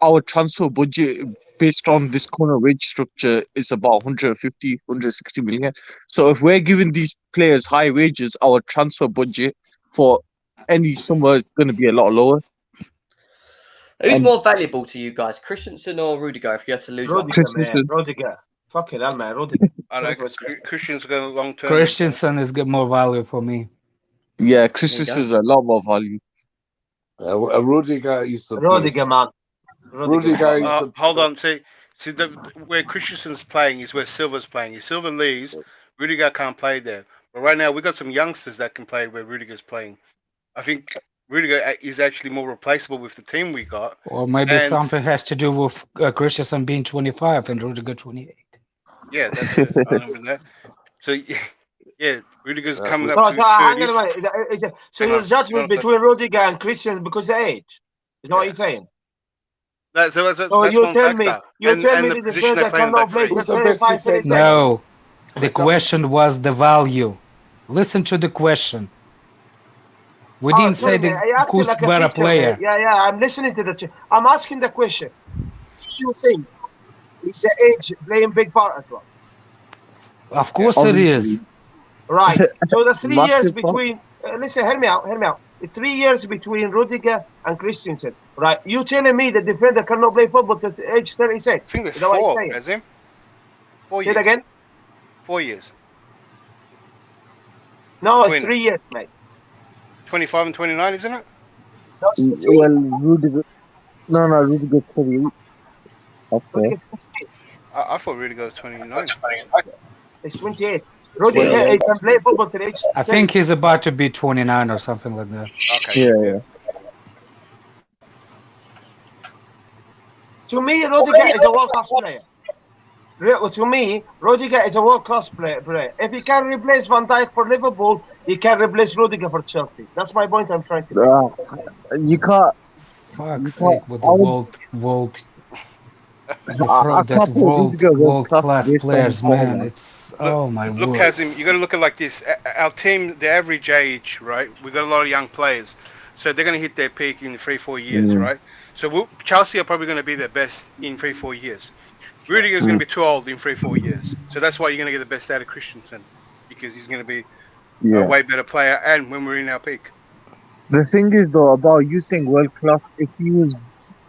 our transfer budget, based on this kind of wage structure, is about 150, 160 million. So if we're giving these players high wages, our transfer budget for any summer is going to be a lot lower. Who's more valuable to you guys, Christensen or Rudiger? If you had to lose one, Rudiger. Fucking hell, man, Rudiger. I know Christian's going long term. Christensen is good, more value for me. Yeah, Christensen is a lot more value. Rudiger is the Rudiger, man. Rudiger is hold on, see where Christensen's playing is where Silva's playing. If Silva leaves, Rudiger can't play there. But right now, we've got some youngsters that can play where Rudiger's playing. I think Rudiger is actually more replaceable with the team we got. Or maybe something has to do with Christensen being 25 and Rudiger 28. Yeah, that's it. I remember that. So, yeah, Rudiger's coming up to 30s. So your judgment between Rudiger and Christian because of age? Is that what you're saying? So you tell me the defender cannot play for 35 minutes. No, the question was the value. Listen to the question. We didn't say who's better player. Yeah, I'm listening to I'm asking the question. Do you think is the age playing big part as well? Of course it is. Right. So the 3 years between listen, hear me out. The 3 years between Rudiger and Christensen. Right. You telling me the defender cannot play football to age 36? I think it's 4, Azim. 4 years. Say it again? 4 years. No, it's 3 years, mate. 25 and 29, isn't it? Well, Rudiger. No, Rudiger's 28. I thought Rudiger was 29. It's 28. Rudiger, he can play football till age. I think he's about to be 29 or something like that. Okay. Yeah. To me, Rudiger is a world-class player. To me, Rudiger is a world-class player. If he can replace Van Dijk for Liverpool, he can replace Rudiger for Chelsea. That's my point I'm trying to make. You can't. Fuck's sake, with the world class players, man. It's my look, word. Kazim, you got to look at it like this. Our team, the average age, right? We got a lot of young players, so they're going to hit their peak in 3-4 years, right? So Chelsea are probably going to be their best in 3-4 years. Rudiger is going to be too old in 3-4 years, so that's why you're going to get the best out of Christensen, because he's going to be a way better player, and when we're in our peak. The thing is, though, about you saying world class, if he was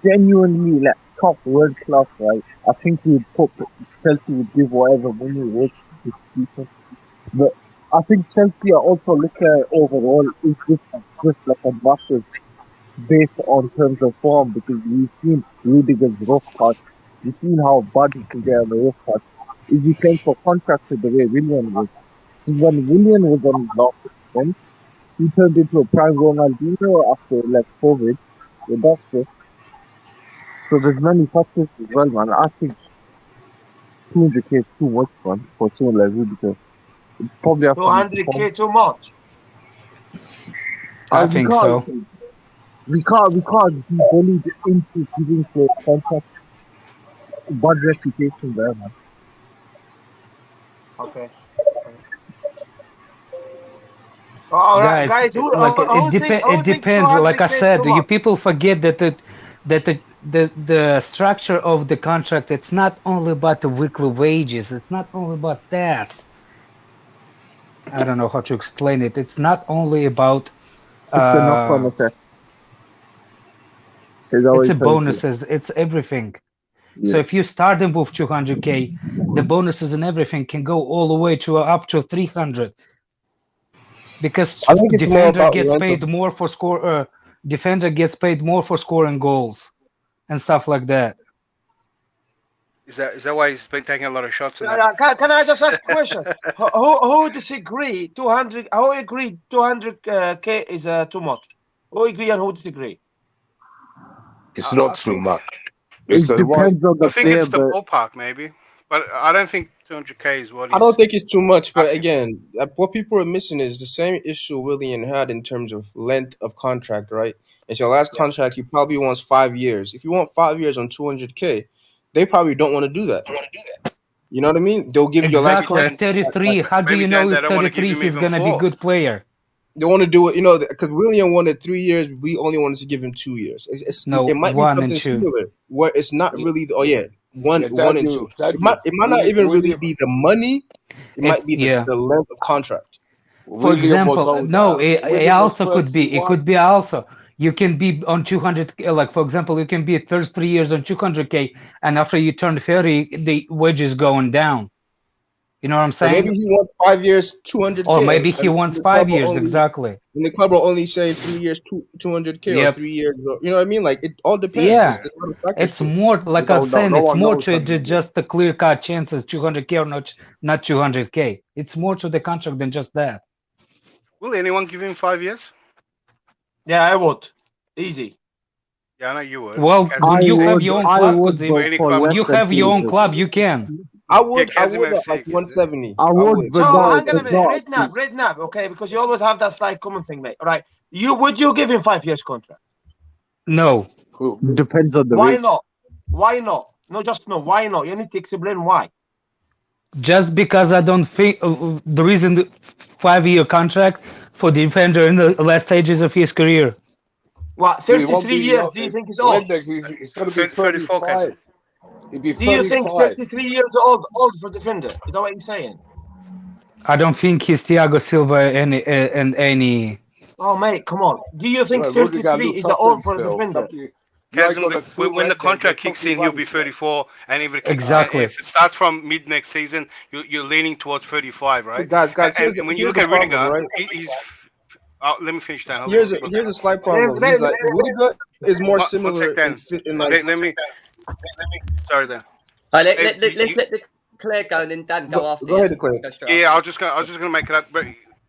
genuinely like top world class, right, I think Chelsea would give whatever money it was to this people. But I think Chelsea are also looking at overall is just like a massive base on terms of form, because we've seen Rudiger's rough cut. We've seen how bad he can get on the rough cut. Is he playing for contracted the way Willian was? Because when Willian was on his last 6 months, he turned into a prime Ronaldinho after like COVID. That's it. So there's many factors as well, man. I think 200k is too much, man, for someone like Rudiger. Probably 200k too much. I think so. We can't be bullied into giving players contract. Bad reputation there, man. Okay. All right, guys. It depends. Like I said, you people forget that the structure of the contract. It's not only about the weekly wages. It's not only about that. I don't know how to explain it. It's not only about. It's the knock-on effect. It's the bonuses. It's everything. Yeah. So if you start them with 200k, the bonuses and everything can go all the way to up to 300. Because defender gets paid more for score. Defender gets paid more for scoring goals, and stuff like that. Is that why he's been taking a lot of shots? Can I just ask a question? Who disagree? 200. Who agree? 200k is too much. Who agree and who disagree? It's not too much. It depends on the I think it's the ballpark, maybe, but I don't think 200k is what. I don't think it's too much, but again, what people are missing is the same issue Willian had in terms of length of contract, right? It's your last contract. He probably wants 5 years. If you want 5 years on 200k, they probably don't want to do that. You know what I mean? They'll give you your last contract. 33. How do you know if 33 he's gonna be a good player? They want to do it, because Willian wanted 3 years. We only wanted to give him 2 years. It might be something similar where it's not really. One and two. It might not even really be the money. It might be the length of contract. For example, no, it also could be. It could be also. You can be on 200. Like for example, you can be at first 3 years on 200k, and after you turn 30, the wages going down. You know what I'm saying? Or maybe he wants 5 years, 200k. Or maybe he wants 5 years, exactly. And the club will only say 3 years, 200k, or 3 years. You know what I mean? Like, it all depends. Yeah, it's more, like I'm saying, it's more to just the clear-cut chances, 200k or not 200k. It's more to the contract than just that. Will anyone give him 5 years? Yeah, I would. Easy. Yeah, I know you would. Well, when you have your own club, when you have your own club, you can. I would at like 170. I would. So hang on a minute, Redknapp, okay, because you always have that slight common thing, mate. All right, would you give him 5 years contract? No. Depends on the Why rates. not? Why not? No, just no. Why not? You need to explain why. Just because I don't think the reason the 5-year contract for the defender in the last stages of his career. What, 33 years? Do you think he's old? He's going to be 35. Do you think 33 years old for defender? Is that what you're saying? I don't think he's Thiago Silva and any. Oh mate, come on. Do you think 33 is old for a defender? When the contract kicks in, he'll be 34, and if it starts from mid next season, you're leaning towards 35, right? Guys, and when you look at Rudiger, right? He's. Let me finish that. Here's a slight problem. He's like Rudiger is more similar in like. Let me. Sorry, then. Let's let the Declare go, and then Dan go after Go you. ahead, Declare. Go straight Yeah, after. I was just gonna make it up, but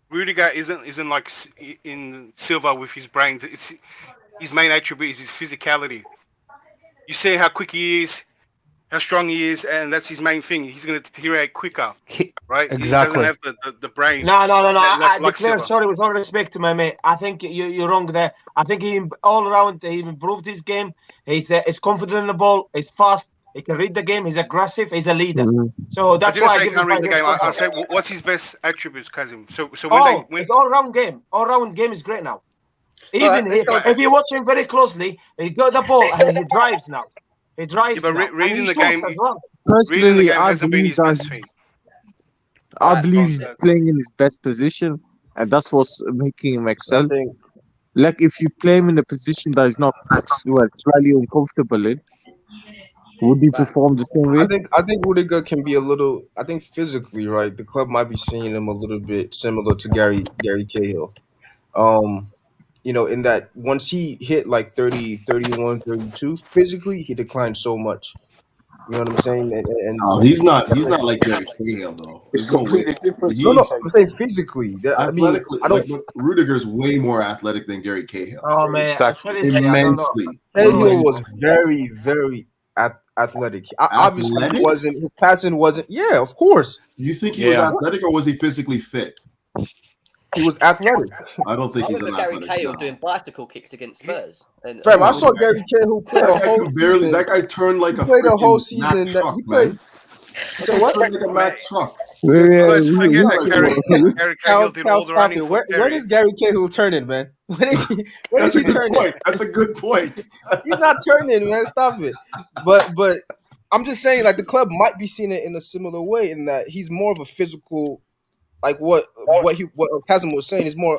Rudiger isn't like in silver with his brains. It's his main attribute is his physicality. You see how quick he is, how strong he is, and that's his main thing. He's gonna deteriorate quicker, right? Exactly. He doesn't have the brain. No. I like declare silver. sorry with all respect to my mate. I think you're wrong there. I think he all around he improved his game. He's confident in the ball. He's fast. He can read the game. He's aggressive. He's a leader. So I that's didn't why say I he give can't him read the 5 game. I years say contract. what's his best attributes, Kazim? So when It's all round game. All round game is great now. Even let's go. if you watch him very closely, he got the ball and he drives now. He drives but now. reading and he the shoots game, as well. Personally, game I hasn't been believe his best thing. I Right, believe he's playing in his best position, and that's what's making him I excel. think Like if you play him in a position that is not slightly uncomfortable in, would he perform the same way? I think Rudiger can be a little. I think physically, right, the club might be seeing him a little bit similar to Gary Cahill. In that once he hit like 30, 31, 32, physically he declined so much. You know what I'm saying? No, he's not like Gary Cahill though. It's There's no way. completely different. No, I'm saying physically. Athletically, I don't. but Rudiger's way more athletic than Gary Cahill. Oh man, Exactly. seriously, I don't know. Immensely. Cahill was very, very athletic. Obviously, he wasn't. His passing wasn't. Yeah, of course. You think he was athletic, or was he physically fit? He was athletic. I don't think I he's an remember Gary athletic. Cahill No. doing bicycle kicks against Spurs. Fam, I saw Gary Cahill play a whole season. That guy turned like a played a whole freaking season. Mack That truck, he played. man. So what? Turned like a Mack truck. Let's forget that Gary Cahill did all the Stop running it. for When is Gary Cahill turning, man? When is he turning? That's a good point. He's not turning, man. Stop it. But I'm just saying, like the club might be seeing it in a similar way, in that he's more of a physical, like what Kazim was saying is more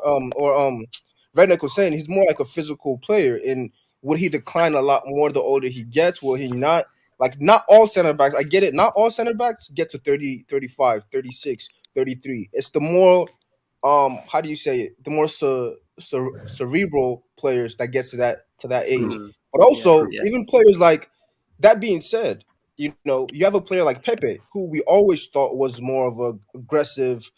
Redneck was saying, he's more like a physical player. And would he decline a lot more the older he gets? Will he not? Like, not all center backs, I get it, not all center backs get to 30, 35, 36, 33. It's the more, how do you say it? The more cerebral players that get to that age. But also, even players like, that being said, you have a player like Pepe, who we always thought was more of a aggressive,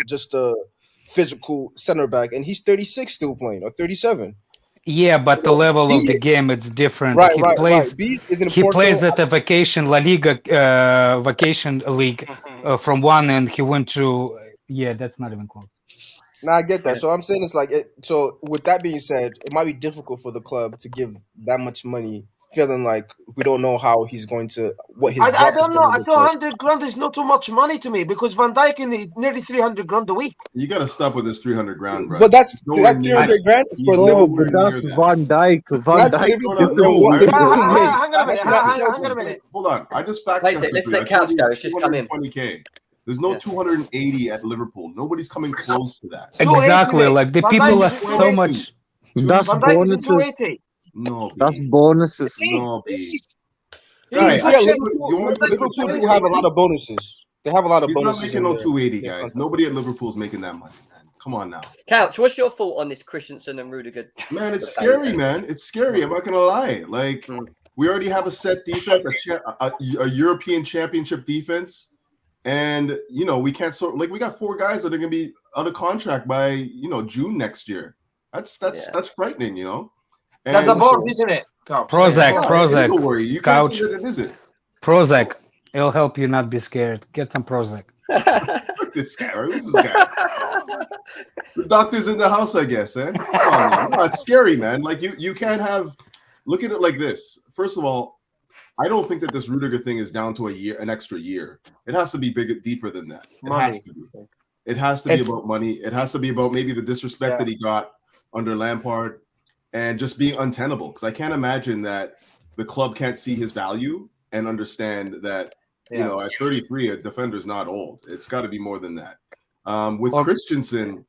just a physical center back, and he's 36 still playing, or 37. Yeah, but the level of the game, it's different. Right. He plays at a vacation La Liga vacation league from one, and he went to that's not even close. No, I get that. So I'm saying it's like so with that being said, it might be difficult for the club to give that much money, feeling like we don't know how he's going to I don't know. I thought 100 grand is not too much money to me, because Van Dijk is nearly 300 grand a week. You got to stop with this 300 grand, bro. But that 300 grand is for Liverpool. That's Van Dijk. That's Liverpool. Hang on a minute. Hold on. I just fact checked. Let's let Couch go. It's just come in. 220K. There's no 280 at Liverpool. Nobody's coming close to that. Exactly. Like the people are so much. That's bonuses. No, that's bonuses. No, Liverpool do have a lot of bonuses. They have a lot of bonuses. He's not making no 280, guys. Nobody at Liverpool's making that money, man. Come on now. Couch, what's your thought on this Christensen and Rudiger? Man, it's scary, man. It's scary. I'm not gonna lie. Like, we already have a set defense, a European Championship defense, and we can't we got 4 guys that are gonna be out of contract by June next year. That's frightening, That's a board, isn't it? Prozac. It's a worry. You can't say that it isn't. Prozac. It'll help you not be scared. Get some Prozac. This guy. Who's this guy? The doctor's in the house, I guess, eh? Come on, man. No, it's scary, man. Like, you can't have... Look at it like this. First of all, I don't think that this Rudiger thing is down to an extra year. It has to be deeper than that. It has to be. It has to be about money. It has to be about maybe the disrespect that he got under Lampard, and just being untenable, because I can't imagine that the club can't see his value and understand that, at 33, a defender's not old. It's got to be more than that. With Christensen,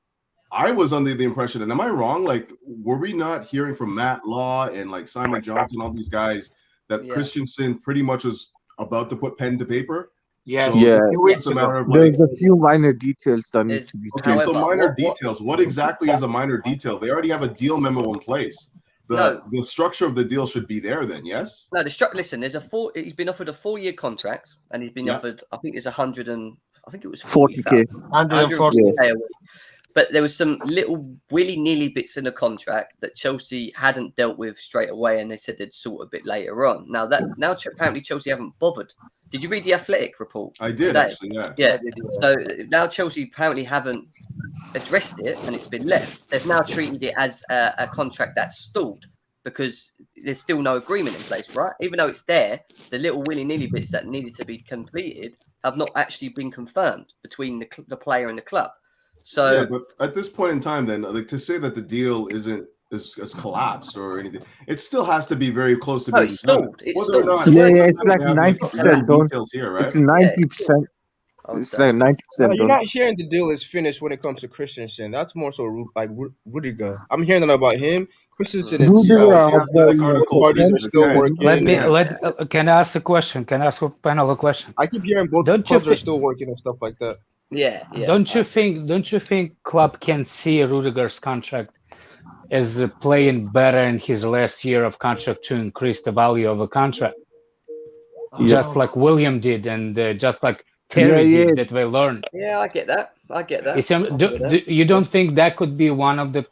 I was under the impression, and am I wrong? Like, were we not hearing from Matt Law and like Simon Johnson, all these guys, that Christensen pretty much was about to put pen to paper? Yeah, There's a few minor details that need to be okay. So minor details. What exactly is a minor detail? They already have a deal memo in place. the structure of the deal should be there then, yes? No, listen, he's been offered a 4-year contract, and he's been offered, I think it's 40K. 140K a week. But there was some little willy-nilly bits in the contract that Chelsea hadn't dealt with straight away, and they said they'd sort a bit later on. Now apparently Chelsea haven't bothered. Did you read the Athletic report? I did today? Actually, yeah. Yeah. So now Chelsea apparently haven't addressed it, and it's been left. They've now treated it as a contract that's stalled because there's still no agreement in place, right? Even though it's there, the little willy-nilly bits that needed to be completed have not actually been confirmed between the player and the club. So, yeah, but at this point in time, then, like, to say that the deal isn't is collapsed or anything, it still has to be very close to being stalled. It's stalled. It's like 90%. Don't. Here, right? It's 90%. It's like 90%. You're not hearing the deal is finished when it comes to Christensen. That's more so like Rudiger. I'm hearing that about him. Christensen itself. Parties are still working. Can I ask a question? Can I ask a panel a question? I keep hearing both clubs are still working and stuff like that. Yeah. Don't you think club can see Rudiger's contract as playing better in his last year of contract to increase the value of a contract? Just like William did, and just like Terry did, that we learned. Yeah, I get that. You don't think that could be one of the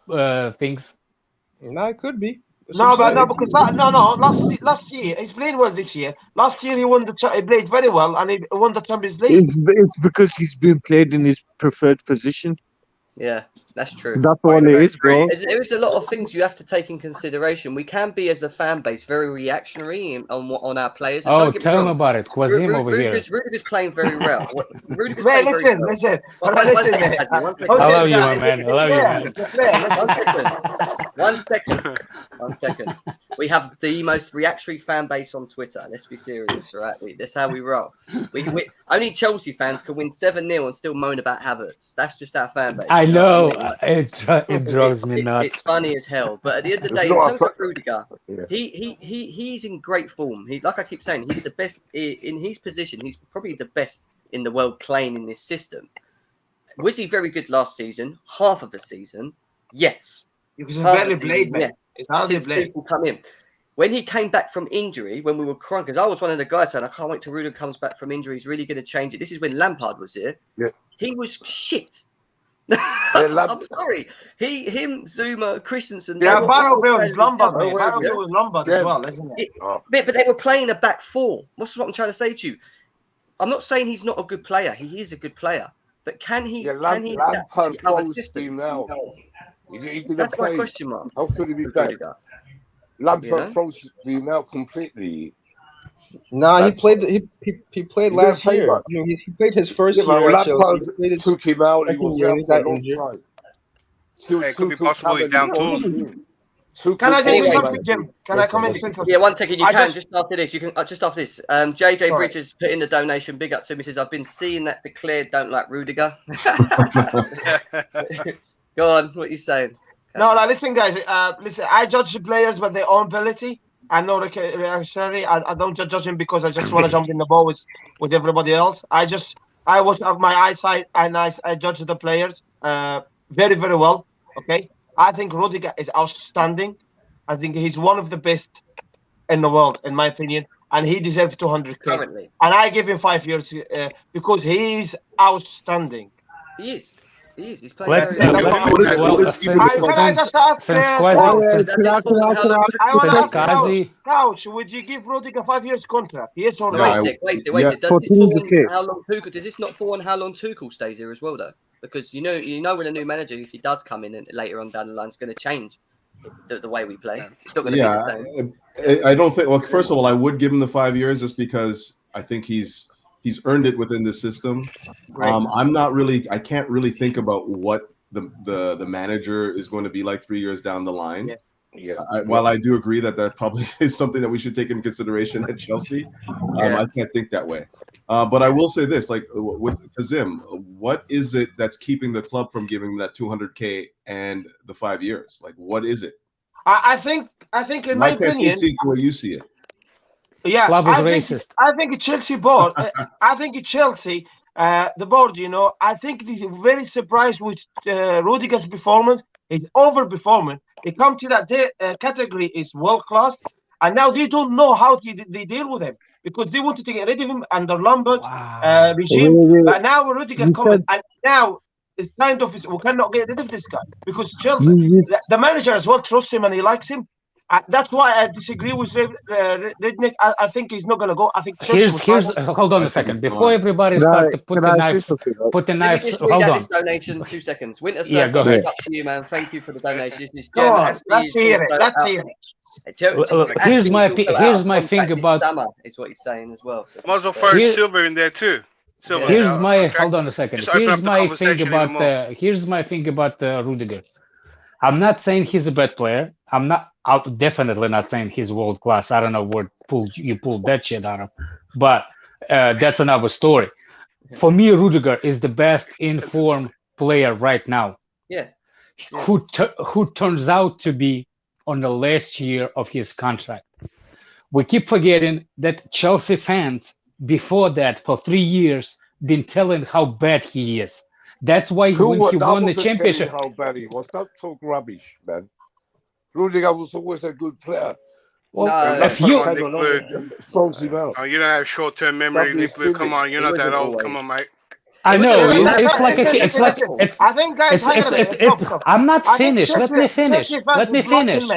things? No, it could be. Because last year he's played well this year. Last year he played very well and he won the Champions League. It's because he's been played in his preferred position. Yeah, that's true. That's all it is, bro. There's a lot of things you have to take in consideration. We can be, as a fan base, very reactionary on our players. Oh, tell him about it. Quazim over here. Rudiger's playing very well. Listen. I love you, my man. I love you, man. 1 second. We have the most reactionary fan base on Twitter. Let's be serious, right? That's how we roll. We only Chelsea fans can win 7-0 and still moan about Havertz. That's just our fan base. I know. It drives me nuts. It's funny as hell. But at the end of the day, in terms of Rudiger, he's in great form. Like I keep saying, he's the best in his position. He's probably the best in the world playing in this system. Was he very good last season? Half of the season, yes. Because he's barely played, man. Since people come in. When he came back from injury, when we were crying, because I was one of the guys saying, I can't wait till Rudiger comes back from injury. He's really going to change it. This is when Lampard was here. Yeah. He was shit. I'm sorry. Him, Zuma, Christensen. Yeah, Barrowville was Lombard. Barrowville was Lombard as well, isn't it? But they were playing a back four. What's what I'm trying to say to you? I'm not saying he's not a good player. He is a good player. But can he? Lampard froze him now. That's my question mark. How could he be better? Lampard froze him out completely. Nah, he played. He played last year. He played his first year. Lampard took him out. He was out for a long time. It could be possible he's down tools. Can I just say something, Jim? Can I come in? Yeah, 1 second. You can just after this. You can just after this. JJ Bridges put in the donation. Big up to me. Says I've been seeing that declared don't like Rudiger. Go on. What are you saying? Listen, guys. Listen, I judge the players by their own ability. I know reactionary. I don't judge him because I just want to jump in the ball with everybody else. I watch my eyesight and I judge the players very, very well. Okay. I think Rudiger is outstanding. I think he's one of the best in the world, in my opinion, and he deserves 200K. Currently. And I give him 5 years because he's outstanding. He is. He's playing Can I just ask Couch, would you give Rudiger 5 years contract? Yes or no? Wait. Does this not fall on how long Tuchel stays here as well, though? Because you know when a new manager, if he does come in and later on down the line, it's going to change the way we play. It's not going to be the same. I don't think. Well, first of all, I would give him the 5 years just because I think he's earned it within the system. Right. I can't really think about what the manager is going to be like 3 years down the line. Yes. Yeah. While I do agree that probably is something that we should take into consideration at Chelsea, I can't think that way. But I will say this, like with Kazim, what is it that's keeping the club from giving him that 200K and the 5 years? Like, what is it? I think in my opinion, I see the way you see it. Yeah, club is racist. I think Chelsea board. I think Chelsea the board, I think they're very surprised with Rudiger's performance. He's overperforming. He comes to that category is world class, and now they don't know how they deal with him because they wanted to get rid of him under Lambert regime. But now Rudiger coming, and now it's kind of we cannot get rid of this guy because Chelsea, the manager as well trusts him and he likes him. That's why I disagree with Rednick. I think he's not going to go. I think Chelsea hold on a second. Before everybody starts to put the knives, Let me just read out this donation. 2 seconds. Winter Surfer, go ahead. up to you, man. Thank you for the donation. This is Go on, let's hear it. Let's hear it. Here's my thing about. Summer is what he's saying as well. So might as well throw Silver in there too. Silver. Here's my hold on a second. Here's my thing about Rudiger. I'm not saying he's a bad player. I'm definitely not saying he's world class. I don't know where you pulled that shit out of, but that's another story. For me, Rudiger is the best informed player right now. Yeah. Who turns out to be on the last year of his contract. We keep forgetting that Chelsea fans before that for 3 years been telling how bad he is. That's why when he won the championship. How bad he was. Don't talk rubbish, man. Rudiger was always a good player. Well, if you don't have short-term memory, Nick Blue. Come on, you're not that old. Come on, mate. I know. It's like. I think, guys, I'm not finished. Let me finish.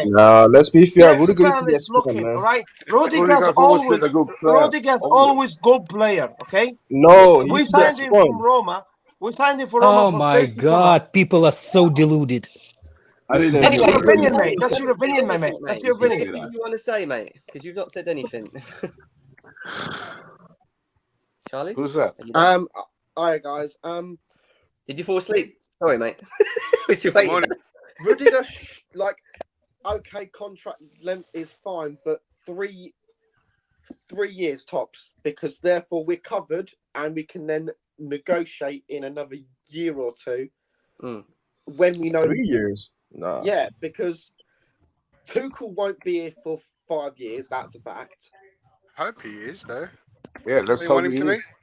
No, let's be fair. Rudiger is looking, right? Rudiger's always good player, okay? No, we signed him from Roma. We signed him for Roma. Oh my God, people are so deluded. That's your opinion, mate. That's your opinion, mate. That's your opinion. What you want to say, mate? Because you've not said anything. Charlie? Who's that? Hi guys. Did you fall asleep? Sorry, mate. Rudiger, okay, contract length is fine, but 3 years tops, because therefore we're covered and we can then negotiate in another year or two when we know 3 years. Nah. Yeah, because Tuchel won't be here for 5 years. That's a fact. I hope he is, though. Yeah, let's hope he is.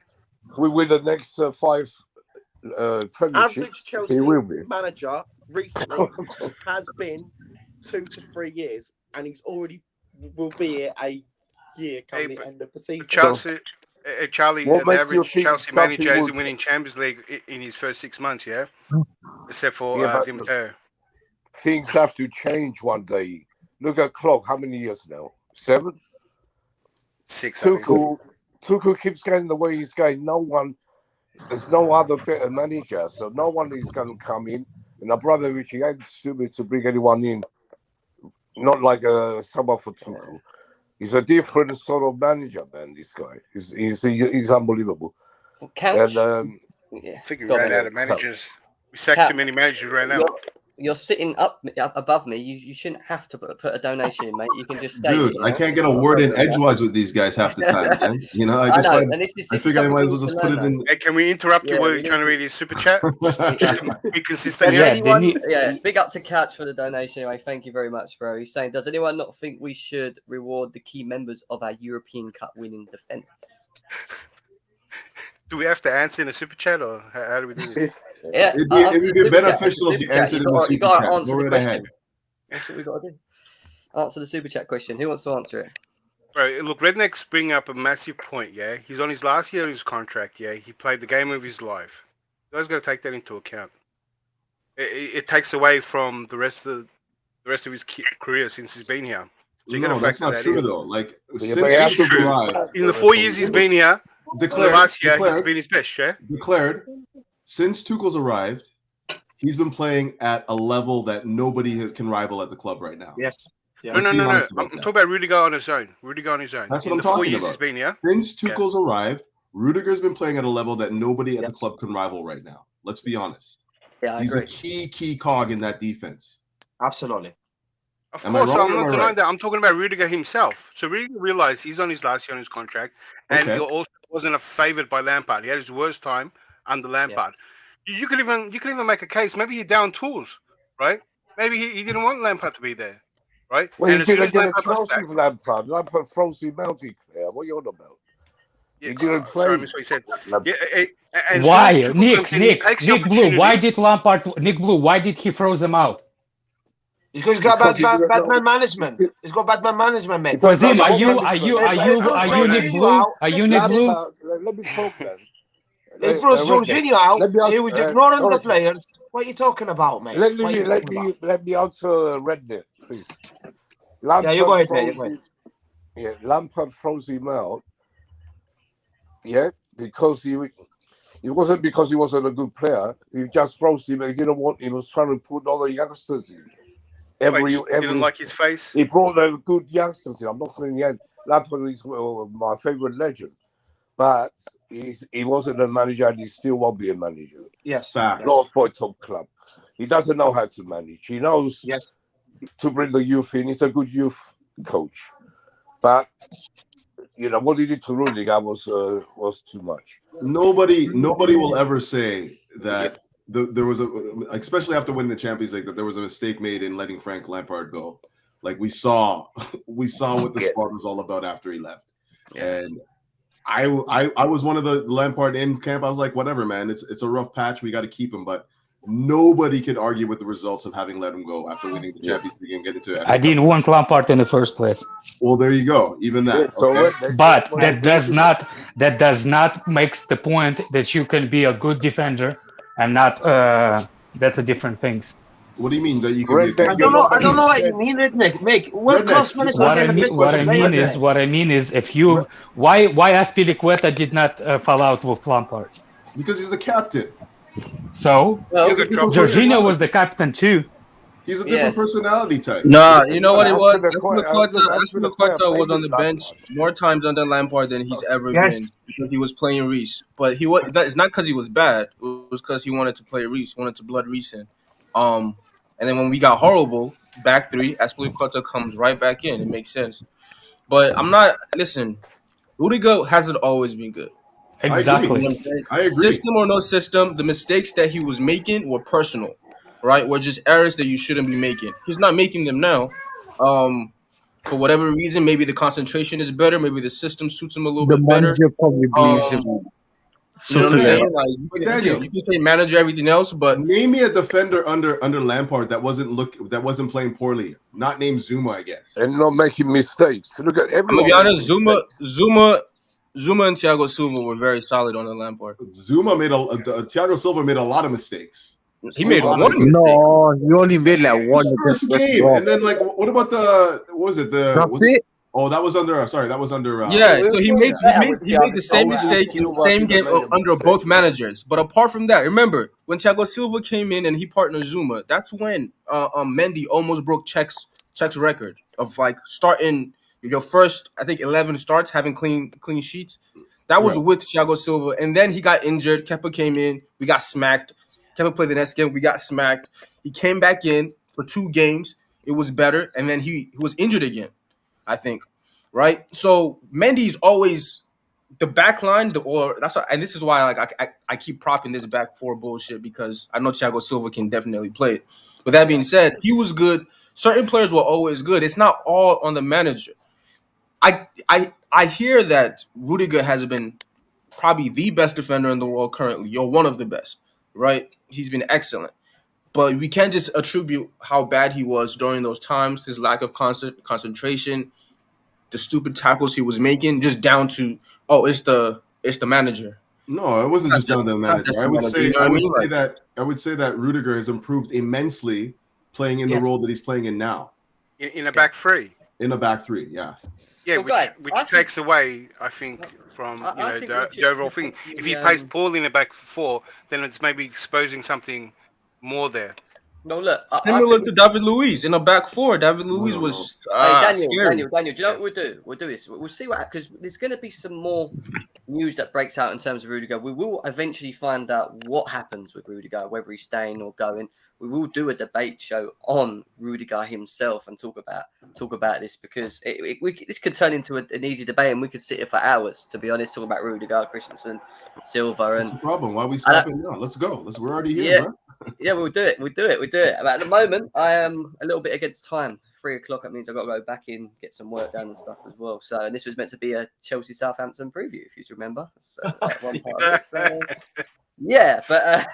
We win the next 5 premierships. Average Chelsea manager recently has been 2 to 3 years, and he's already will be here a year come the end of the season. Charlie, the average Chelsea manager isn't winning Champions League in his first 6 months, yeah? Except for Di Matteo. Things have to change one day. Look at Klopp. How many years now? 7? 6. Tuchel keeps going the way he's going. There's no other better manager, so no one is going to come in. And Abramovich, he ain't stupid to bring anyone in. Not like someone for Tuchel. He's a different sort of manager, man. This guy, he's unbelievable. And figure out managers. We sacked too many managers right now. You're sitting up above me. You shouldn't have to put a donation in, mate. You can just stay. Dude, I can't get a word in edgewise with these guys half the time, man. I figure I might as well just put it in. Hey, can we interrupt you while you're trying to read your super chat? Be consistent. Big up to Couch for the donation. Anyway, thank you very much, bro. He's saying, does anyone not think we should reward the key members of our European Cup winning defense? Do we have to answer in a super chat, or how do we do this? Yeah, it'd be beneficial if you answered in the super chat. You got to answer the question. That's what we got to do. Answer the super chat question. Who wants to answer it? Right, look, Redneck's bringing up a massive point. Yeah, he's on his last year of his contract. Yeah, he played the game of his life. You guys got to take that into account. It takes away from the rest of his career since he's been here. So no, that's not true though. Like in the 4 years he's been here. Last year, he's been his best, yeah? Declared, since Tuchel's arrived, he's been playing at a level that nobody can rival at the club right now. Yes. Yeah. No. I'm talking about Rudiger on his own. That's what I'm talking about. He's been here. Since Tuchel's arrived, Rudiger's been playing at a level that nobody at the club can rival right now. Let's be honest. Yeah, he's a key cog in that defense. Absolutely. Of course, I'm not denying that. I'm talking about Rudiger himself. So Rudiger realized he's on his last year on his contract, and he also wasn't favoured by Lampard. He had his worst time under Lampard. Yeah. You could even make a case. Maybe he down tools, right? Maybe he didn't want Lampard to be there, right? Well, he didn't get a chance with Lampard. Lampard froze him out. What are you on about? Yeah, He didn't play. sorry, I missed what you said. Yeah, and Why, as soon as Tuchel comes in, he takes the Nick Blue? opportunity. Why did Lampard? Nick Blue? Why did he throw them out? Because he's got Because he bad didn't know. man management. He's got bad man management, mate. Because Kazim, are Lampard you management- Nick Blue? Are you Nick Blue? Let me talk then. They throw Jorginho out. Let me He was ignoring the Oracle. players. What are you talking about, mate? Let What are me you let talking me about? let me answer Rednet, please. Yeah, you go ahead, mate. You go ahead. Yeah, Lampard froze him out. Yeah, because it wasn't because he wasn't a good player. He just froze him. He didn't want. He was trying to put all the youngsters in. Wait, didn't like his face. He brought the good youngsters in. I'm not saying the end. Lampard is my favorite legend, but he wasn't a manager, and he still won't be a manager. Yes, not for a top club. He doesn't know how to manage. He knows to bring the youth in. He's a good youth coach, but what he did to Rudiger was too much. Nobody will ever say that there was especially after winning the Champions League, that there was a mistake made in letting Frank Lampard go. Like we saw what the squad was all about after he left. And I was one of the Lampard in camp. I was like, whatever, man. It's a rough patch. We got to keep him, but nobody could argue with the results of having let him go after winning the Champions League and get into it. I didn't want Lampard in the first place. Well, there you go. Even that. But that does not makes the point that you can be a good defender and not. That's a different things. What do you mean that you can be? I don't know what you mean, Redneck. Make world-class managers. What I mean is, if you why Azpilicueta did not fall out with Lampard? Because he's the captain. So Jorginho was the captain too. He's a different personality type. Nah, you know what it was? Azpilicueta was on the bench more times under Lampard than he's ever been because he was playing Reece. But it's not because he was bad. It was because he wanted to play Reece, wanted to blood Reece in. And then when we got horrible, back three, Azpilicueta comes right back in. It makes sense. But listen, Rudiger hasn't always been good. Exactly. I agree. System or no system, the mistakes that he was making were personal, right? Were just errors that you shouldn't be making. He's not making them now. For whatever reason, maybe the concentration is better. Maybe the system suits him a little bit better. The manager probably believes him. You know what I'm saying? Like, you can say manager everything else, but name me a defender under Lampard that wasn't playing poorly. Not named Zuma, I guess. And not making mistakes. Look at everyone. I'm gonna be honest, Zuma and Thiago Silva were very solid on the Lampard. Thiago Silva made a lot of mistakes. He made one mistake. No, he only made like one first game. And then what about what was it? That's it. Oh, that was under. Sorry, that was under. So he made the same mistake in the same game under both managers. But apart from that, remember when Thiago Silva came in and he partnered Zuma, that's when Mendy almost broke Czech's record of like starting your first, I think 11 starts having clean sheets. That was with Thiago Silva, and then he got injured. Kepa came in, we got smacked. Kepa played the next game, we got smacked. He came back in for 2 games. It was better, and then he was injured again, I think, right? So Mendy's always the back line, and this is why I keep propping this back 4 bullshit, because I know Thiago Silva can definitely play it. With that being said, he was good. Certain players were always good. It's not all on the manager. I hear that Rudiger has been probably the best defender in the world currently. You're one of the best, right? He's been excellent. But we can't just attribute how bad he was during those times, his lack of concentration, the stupid tackles he was making, just down to, it's the manager. No, it wasn't just down to the manager. I would say that Rudiger has improved immensely playing in the role that he's playing in now. In a back three. In a back three, yeah. Yeah, which takes away, I think, from the overall thing. If he plays poorly in the back 4, then it's maybe exposing something more there. No, look, similar to David Luiz in a back 4. David Luiz was Daniel. Do you know what we'll do? We'll do this. We'll see what, because there's going to be some more news that breaks out in terms of Rudiger. We will eventually find out what happens with Rudiger, whether he's staying or going. We will do a debate show on Rudiger himself and talk about this, because this could turn into an easy debate, and we could sit here for hours, to be honest, talk about Rudiger, Christensen, Silva. That's the problem. Why are we stopping now? Let's go. We're already here, man. Yeah, we'll do it. But at the moment, I am a little bit against time. 3 o'clock. That means I've got to go back in, get some work done and stuff as well. So, and this was meant to be a Chelsea Southampton preview, if you remember. So, that one part of it. So, yeah, but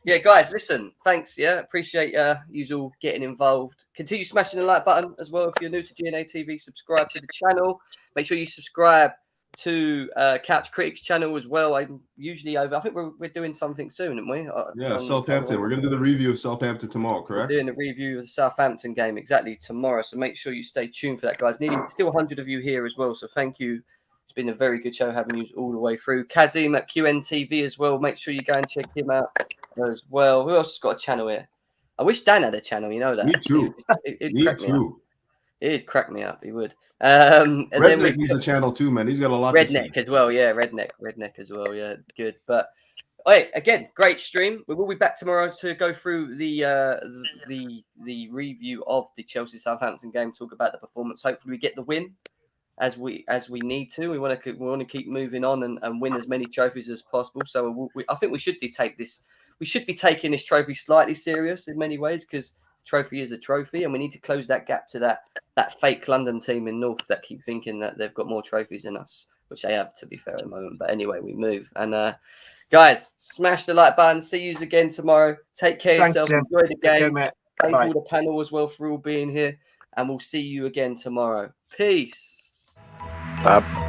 yeah, guys, listen, thanks. Yeah, appreciate you all getting involved. Continue smashing the like button as well. If you're new to GNA TV, subscribe to the channel. Make sure you subscribe to Couch Critics channel as well. I'm usually over. I think we're doing something soon, aren't we? Yeah, Southampton. We're going to do the review of Southampton tomorrow, correct? We're doing a review of the Southampton game exactly tomorrow. So make sure you stay tuned for that, guys. Nearly still 100 of you here as well. So thank you. It's been a very good show having you all the way through. Kazim at QNTV as well. Make sure you go and check him out as well. Who else has got a channel here? I wish Dan had a channel. You know that. Me too. Me too. It'd crack me up. He would. And Redneck then needs a channel too, man. He's got a lot. Redneck as well. Yeah, Redneck as well. Yeah, good. But hey, again, great stream. We will be back tomorrow to go through the review of the Chelsea Southampton game. Talk about the performance. Hopefully, we get the win as we need to. We want to keep moving on and win as many trophies as possible. So I think we should take this. We should be taking this trophy slightly serious in many ways because trophy is a trophy, and we need to close that gap to that fake London team in North that keep thinking that they've got more trophies than us, which they have, to be fair, at the moment. But anyway, we move. And guys, smash the like button. See you again tomorrow. Take care of yourself. Jim. Enjoy the game. Thank Bye. all the panel as well for all being here, and we'll see you again tomorrow. Peace. Bye.